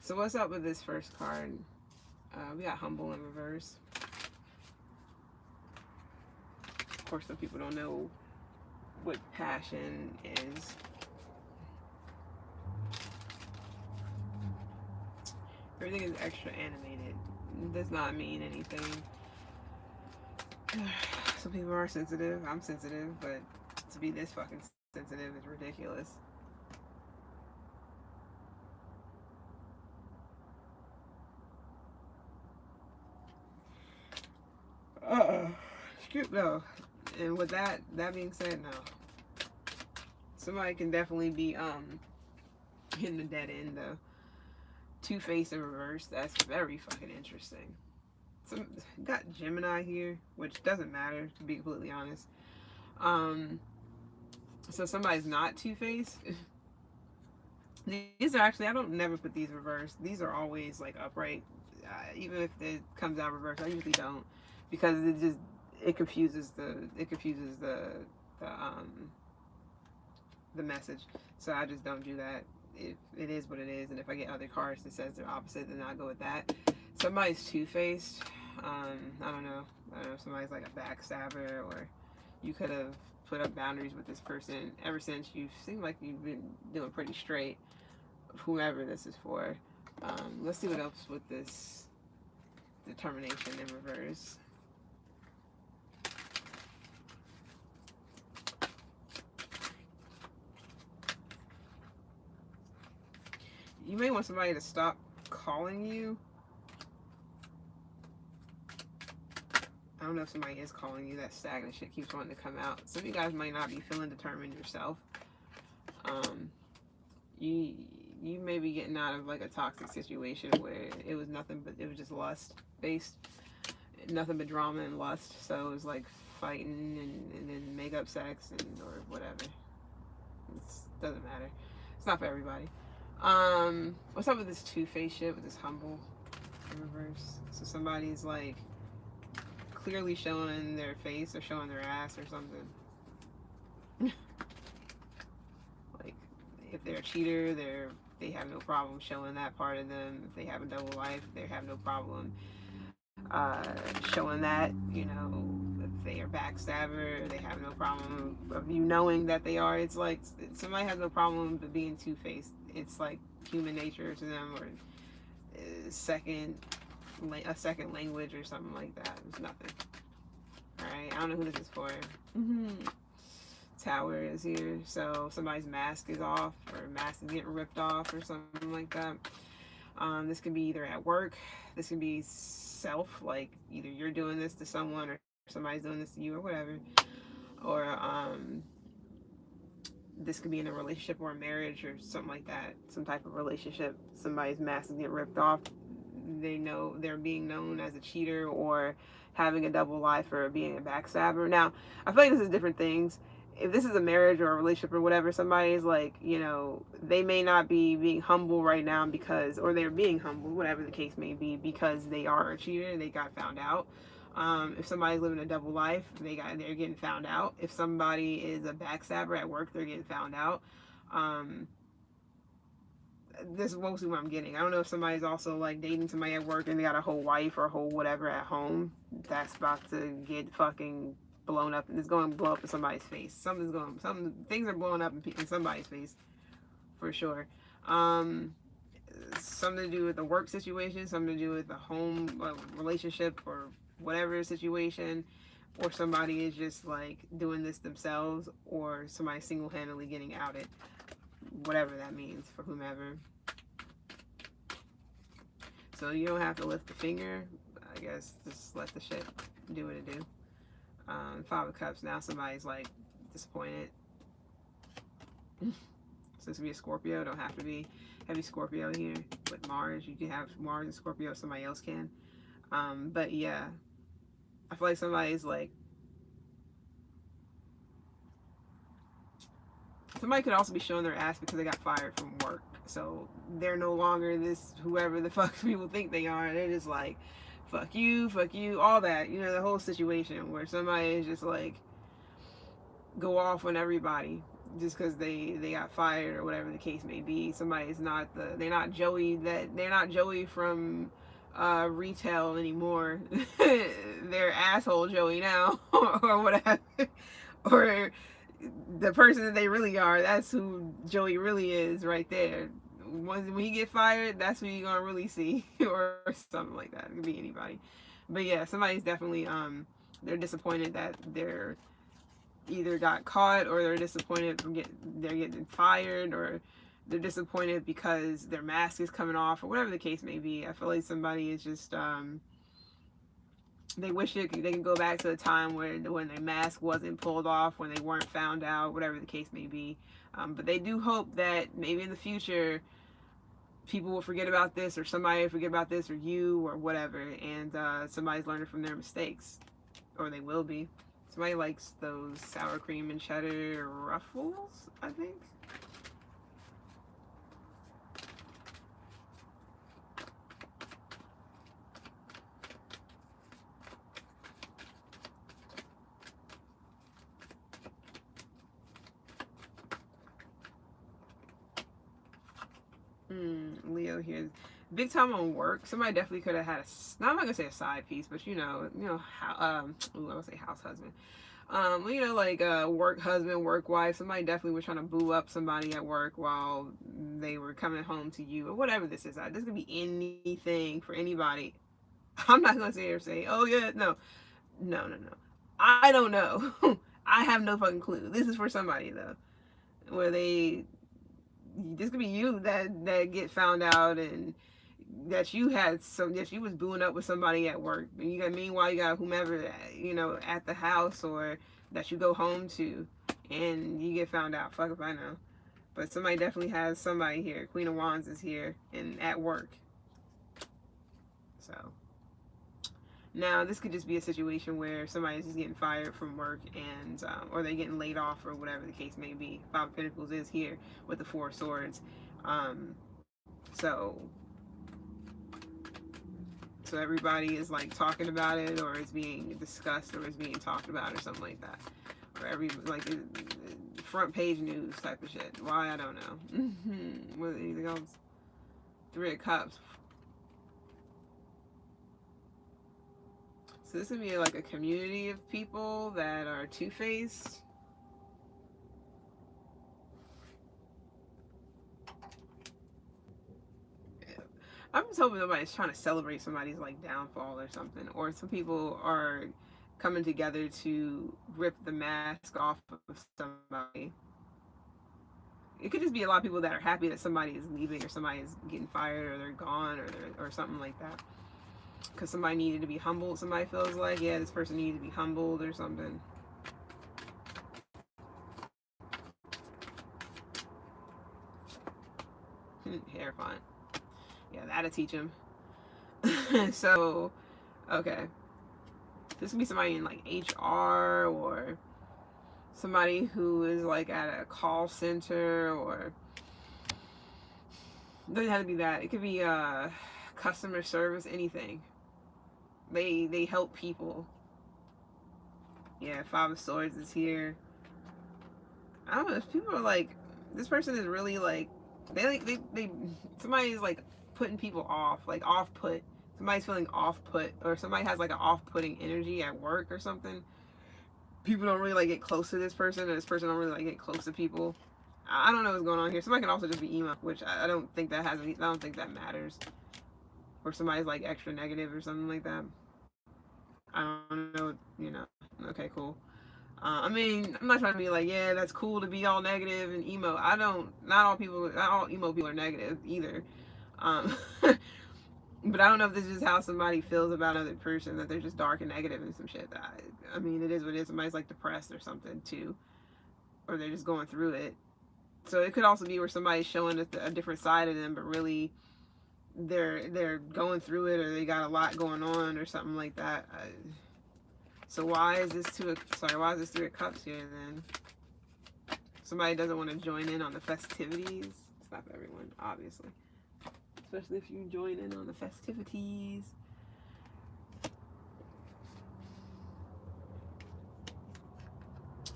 So what's up with this first card? We got humble in reverse. Of course, some people don't know what passion is. Everything is extra animated. It does not mean anything. Some people are sensitive. I'm sensitive, but to be this fucking sensitive is ridiculous. Shoot, no. And with that being said, no. Somebody can definitely be in the dead end though. Two-Face in reverse. That's very fucking interesting. Got Gemini here, which doesn't matter to be completely honest. So somebody's not Two-Face. These are actually, I don't never put these reversed. These are always like upright. Even if it comes out reversed, I usually don't, because it confuses the message. So I just don't do that. It is what it is, and if I get other cards that says they're opposite, then I'll go with that. Somebody's two-faced. I don't know. Somebody's like a backstabber, or you could have put up boundaries with this person ever since you seem like you've been doing pretty straight. Whoever this is for. Let's see what else with this determination in reverse. You may want somebody to stop calling you. I don't know if somebody is calling you. That stagnant shit keeps wanting to come out. Some of you guys might not be feeling determined yourself. You may be getting out of like a toxic situation where it was nothing but, it was just lust based. Nothing but drama and lust. So it was like fighting and then make up sex or whatever. It doesn't matter. It's not for everybody. What's up with this two-face shit with this humble in reverse? So somebody's like clearly showing their face or showing their ass or something. Like if they're a cheater, they have no problem showing that part of them. If they have a double life, they have no problem showing that. You know, if they are backstabber, they have no problem of you knowing that they are. It's like somebody has no problem with being two-faced. It's like human nature to them, or a second language or something like that. It's nothing. Alright, I don't know who this is for. Tower is here, so somebody's mask is off, or mask is getting ripped off, or something like that. This can be either at work, this can be self, like either you're doing this to someone or somebody's doing this to you or whatever, or this could be in a relationship or a marriage or something like that, some type of relationship. Somebody's mask is getting ripped off. They know they're being known as a cheater or having a double life or being a backstabber. Now, I feel like this is different things. If this is a marriage or a relationship or whatever, somebody's like, you know, they may not be being humble right now because, or they're being humble, whatever the case may be, because they are a cheater and they got found out. If somebody's living a double life, they're getting found out. If somebody is a backstabber at work, they're getting found out. This is mostly what I'm getting. I don't know if somebody's also like dating somebody at work and they got a whole wife or a whole whatever at home. That's about to get fucking blown up, and it's going to blow up in somebody's face. Some things are blowing up in somebody's face for sure. Something to do with the work situation, something to do with the home relationship or whatever situation, or somebody is just like doing this themselves, or somebody single-handedly getting outed, whatever that means for whomever. So you don't have to lift the finger, I guess. Just let the shit do what it do. Five of Cups. Now somebody's like disappointed. So this could be a Scorpio. Don't have to be heavy Scorpio here. With Mars, you can have Mars and Scorpio. Somebody else can. But yeah, I feel like somebody's like, somebody could also be showing their ass because they got fired from work. So they're no longer this whoever the fuck people think they are. They're just like, fuck you, all that. You know, the whole situation where somebody is just like, go off on everybody just because they got fired or whatever the case may be. Somebody's not they're not Joey from retail anymore. They're asshole Joey now or whatever. Or the person that they really are, that's who Joey really is right there. When he get fired, that's who you're gonna really see. Or something like that. It could be anybody. But yeah, somebody's definitely they're disappointed that they're either got caught, or they're disappointed from they're getting fired, or they're disappointed because their mask is coming off, or whatever the case may be. I feel like somebody is just they wish they can go back to the time when their mask wasn't pulled off, when they weren't found out, whatever the case may be. But they do hope that maybe in the future people will forget about this, or somebody will forget about this, or you, or whatever, and somebody's learning from their mistakes, or they will be. Somebody likes those sour cream and cheddar ruffles, I think. Leo here. Big time on work. Somebody definitely could have had I'm not gonna say a side piece, but how I would say house husband. Like work husband, work wife. Somebody definitely was trying to boo up somebody at work while they were coming home to you, or whatever this is. This could be anything for anybody. I'm not gonna sit here and say, oh yeah, no. I don't know. I have no fucking clue. This is for somebody though, where this could be you that get found out, and that you was booing up with somebody at work. And meanwhile you got whomever at the house, or that you go home to, and you get found out. Fuck if I know. But somebody definitely has somebody here. Queen of Wands is here and at work. So now this could just be a situation where somebody's just getting fired from work, and or they're getting laid off, or whatever the case may be. Five of Pentacles is here with the Four of Swords. So everybody is like talking about it, or it's being discussed, or it's being talked about, or something like that. Or front page news type of shit. Why, I don't know. What, anything else? Three of Cups. So this would be like a community of people that are two-faced. I'm just hoping nobody's trying to celebrate somebody's like downfall or something, or some people are coming together to rip the mask off of somebody. It could just be a lot of people that are happy that somebody is leaving, or somebody is getting fired, or they're gone, or something like that. Because somebody needed to be humbled. Somebody feels like, yeah, this person needed to be humbled or something. Hair font. Yeah, that'll teach him. So, okay. This could be somebody in like HR, or somebody who is like at a call center, or it doesn't have to be that. It could be customer service, anything. They help people. Yeah, Five of Swords is here. I don't know if people are like, this person is really like, somebody's like putting people off, like off put. Somebody's feeling off put, or somebody has like an off putting energy at work or something. People don't really like get close to this person, or this person don't really like get close to people. I don't know what's going on here. Somebody can also just be emo, which I don't think that I don't think that matters. Or somebody's like extra negative or something like that. I don't know, Okay, cool. I mean, I'm not trying to be like, yeah, that's cool to be all negative and emo. Not all emo people are negative either. But I don't know if this is how somebody feels about another person, that they're just dark and negative and some shit. I mean, it is what it is. Somebody's like depressed or something too, or they're just going through it. So it could also be where somebody's showing a different side of them, but really they're going through it, or they got a lot going on or something like that. So why is this why is this 3 of Cups here then? Somebody doesn't want to join in on the festivities. It's not for everyone, obviously. Especially if you join in on the festivities.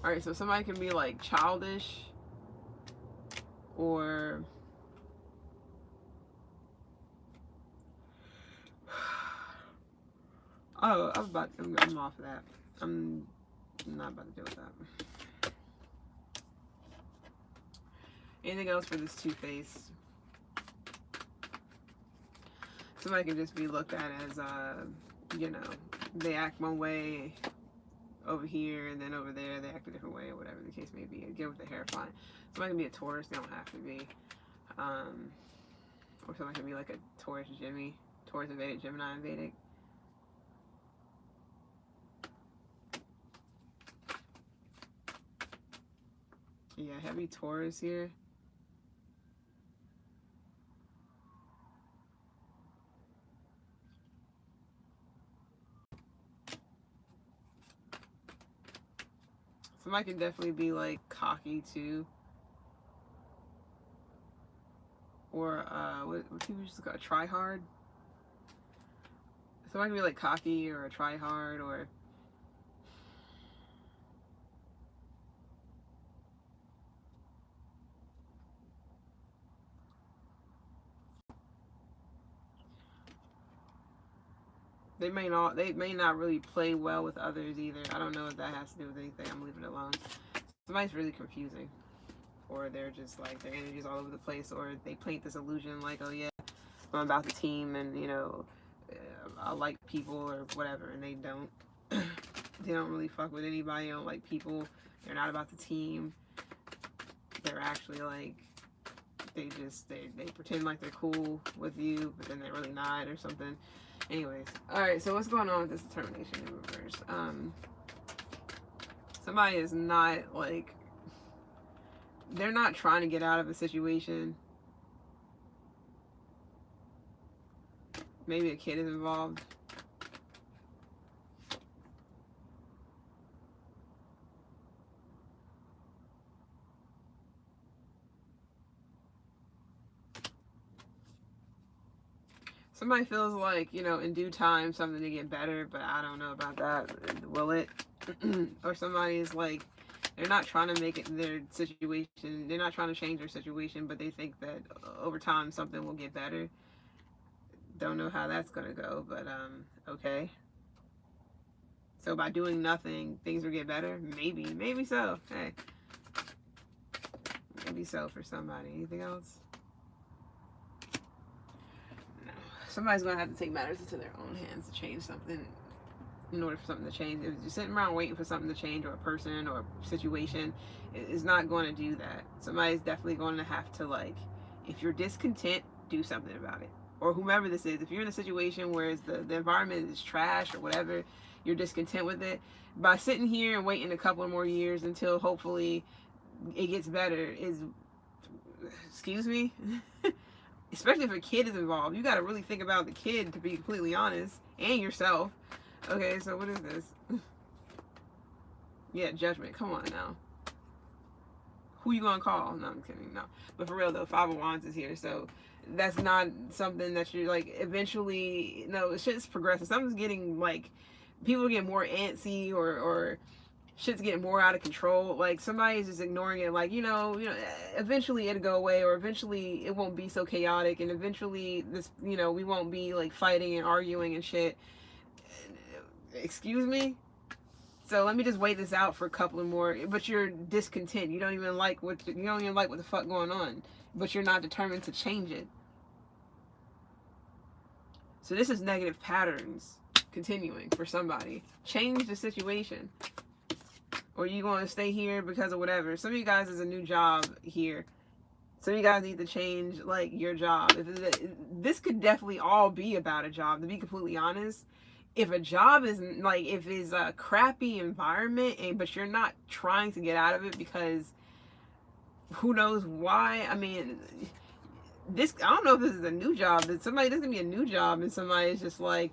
Alright, so somebody can be like childish, or oh, I'm off of that. I'm not about to deal with that. Anything else for this Two-Face? Somebody can just be looked at as, you know, they act one way over here, and then over there they act a different way, or whatever the case may be. Again, with the hair, fine. Somebody can be a Taurus, they don't have to be. Or somebody can be like a Taurus Jimmy, Taurus and Vedic, Gemini and Vedic. Yeah, heavy Taurus here. Somebody can definitely be like cocky too. Or what people just call a try hard. Somebody can be like cocky or a try hard, or they may not really play well with others either. I don't know if that has to do with anything. I'm leaving it alone. Somebody's really confusing, or they're just like, their energy's all over the place, or they paint this illusion like, oh yeah, I'm about the team, and you know, I like people or whatever, and they don't. They don't really fuck with anybody. They don't like people. They're not about the team. They're actually like, they pretend like they're cool with you, but then they're really not, or something. Anyways, all right. So what's going on with this determination in reverse? Somebody is not like, they're not trying to get out of a situation. Maybe a kid is involved. Somebody feels like, you know, in due time something to get better, but I don't know about that. Will it? Or somebody is like, they're not trying to make it their situation. They're not trying to change their situation, but they think that over time something will get better. Don't know how that's going to go, but okay. So by doing nothing, things will get better? Maybe so. Hey. Maybe so for somebody. Anything else? Somebody's going to have to take matters into their own hands to change something, in order for something to change. If you're sitting around waiting for something to change, or a person or a situation, it's not going to do that. Somebody's definitely going to have to, like, if you're discontent, do something about it. Or whomever this is. If you're in a situation where the environment is trash or whatever, you're discontent with it, by sitting here and waiting a couple more years until hopefully it gets better is, excuse me? Especially if a kid is involved, you got to really think about the kid, to be completely honest, and yourself. Okay, so what is this? Yeah, judgment. Come on now. Who you gonna call? No, I'm kidding. No, but for real though, 5 of Wands is here, so that's not something that you're like. Eventually, no, shit's progressing. Something's getting like, people get more antsy, or shit's getting more out of control. Like somebody's just ignoring it. Like, you know, eventually it'll go away, or eventually it won't be so chaotic, and eventually this, you know, we won't be like fighting and arguing and shit. Excuse me. So let me just wait this out for a couple of more. But you're discontent. You don't even like what the fuck going on. But you're not determined to change it. So this is negative patterns continuing for somebody. Change the situation. Or you going to stay here because of whatever. Some of you guys is a new job here. So you guys need to change like your job. This could definitely all be about a job, to be completely honest. If a job is like, if it's a crappy environment and but you're not trying to get out of it because who knows why. I mean, this, I don't know if this is a new job. That somebody, this can be a new job and somebody is just like,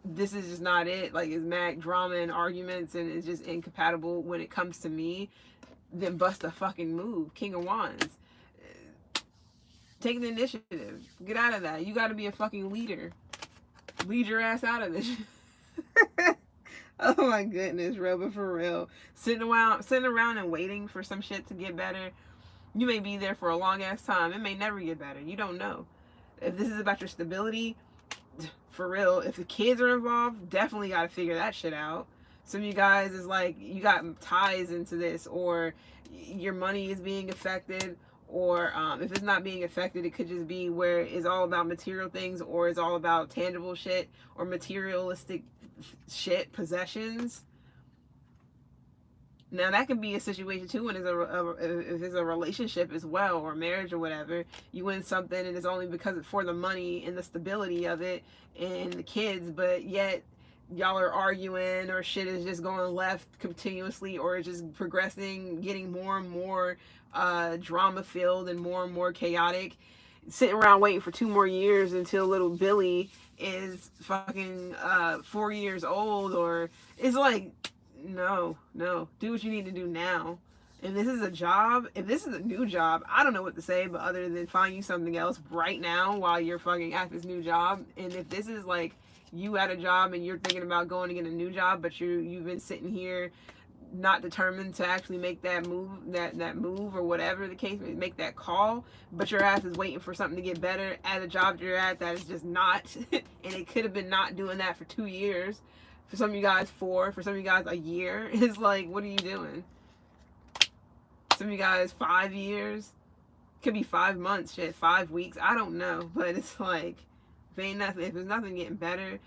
this is just not it. Like, it's mad drama and arguments and it's just incompatible when it comes to me. Then bust a fucking move. King of Wands. Take the initiative. Get out of that. You got to be a fucking leader. Lead your ass out of this. Oh my goodness, bro. But for real, sitting around and waiting for some shit to get better. You may be there for a long ass time. It may never get better. You don't know. If this is about your stability, for real, if the kids are involved, definitely got to figure that shit out. Some of you guys is like, you got ties into this, or your money is being affected, or if it's not being affected, it could just be where it's all about material things, or it's all about tangible shit, or materialistic shit, possessions. Now that could be a situation too when if it's a relationship as well, or marriage or whatever. You win something and it's only because for the money and the stability of it and the kids, but yet y'all are arguing or shit is just going left continuously, or it's just progressing, getting more and more drama filled and more chaotic. Sitting around waiting for 2 more years until little Billy is fucking 4 years old, or it's like, no, do what you need to do now. And this is a job, if this is a new job, I don't know what to say, but other than find you something else right now while you're fucking at this new job. And if this is like you at a job and you're thinking about going to get a new job, but you've been sitting here not determined to actually make that move, that move, or whatever the case, make that call, but your ass is waiting for something to get better at a job you're at that is just not, and it could have been not doing that for 2 years. For some of you guys, 4. For some of you guys, a year. It's like, what are you doing? Some of you guys, 5 years. Could be 5 months, shit, 5 weeks. I don't know. But it's like, if there's nothing getting better,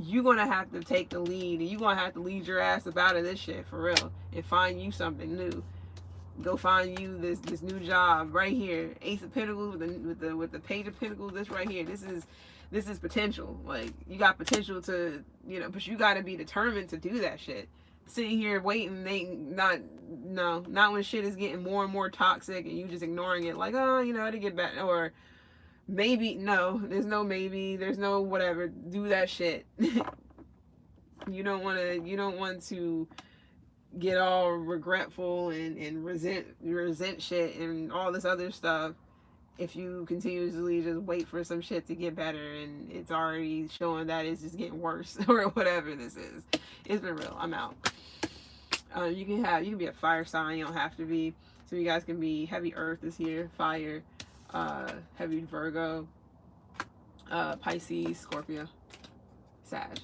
you're going to have to take the lead. And you're going to have to lead your ass up out of this shit, for real. And find you something new. Go find you this new job right here. Ace of Pentacles with the Page of Pentacles. This right here. This is potential. Like, you got potential to, but you got to be determined to do that shit. Sitting here waiting, not when shit is getting more and more toxic and you just ignoring it, like, oh, it'll get better, or maybe. No, there's no maybe, there's no whatever. Do that shit. You don't want to get all regretful and resent shit and all this other stuff if you continuously just wait for some shit to get better and it's already showing that it's just getting worse, or whatever this is. It's been real. I'm out. You can be a fire sign. You don't have to be. So you guys can be heavy earth this year, fire, heavy Virgo, Pisces, Scorpio, Sag.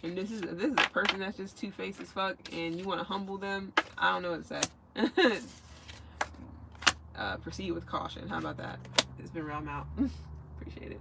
And this is a person that's just two-faced as fuck, and you want to humble them. I don't know what to say. Proceed with caution. How about that? It's been real. I'm out. Appreciate it.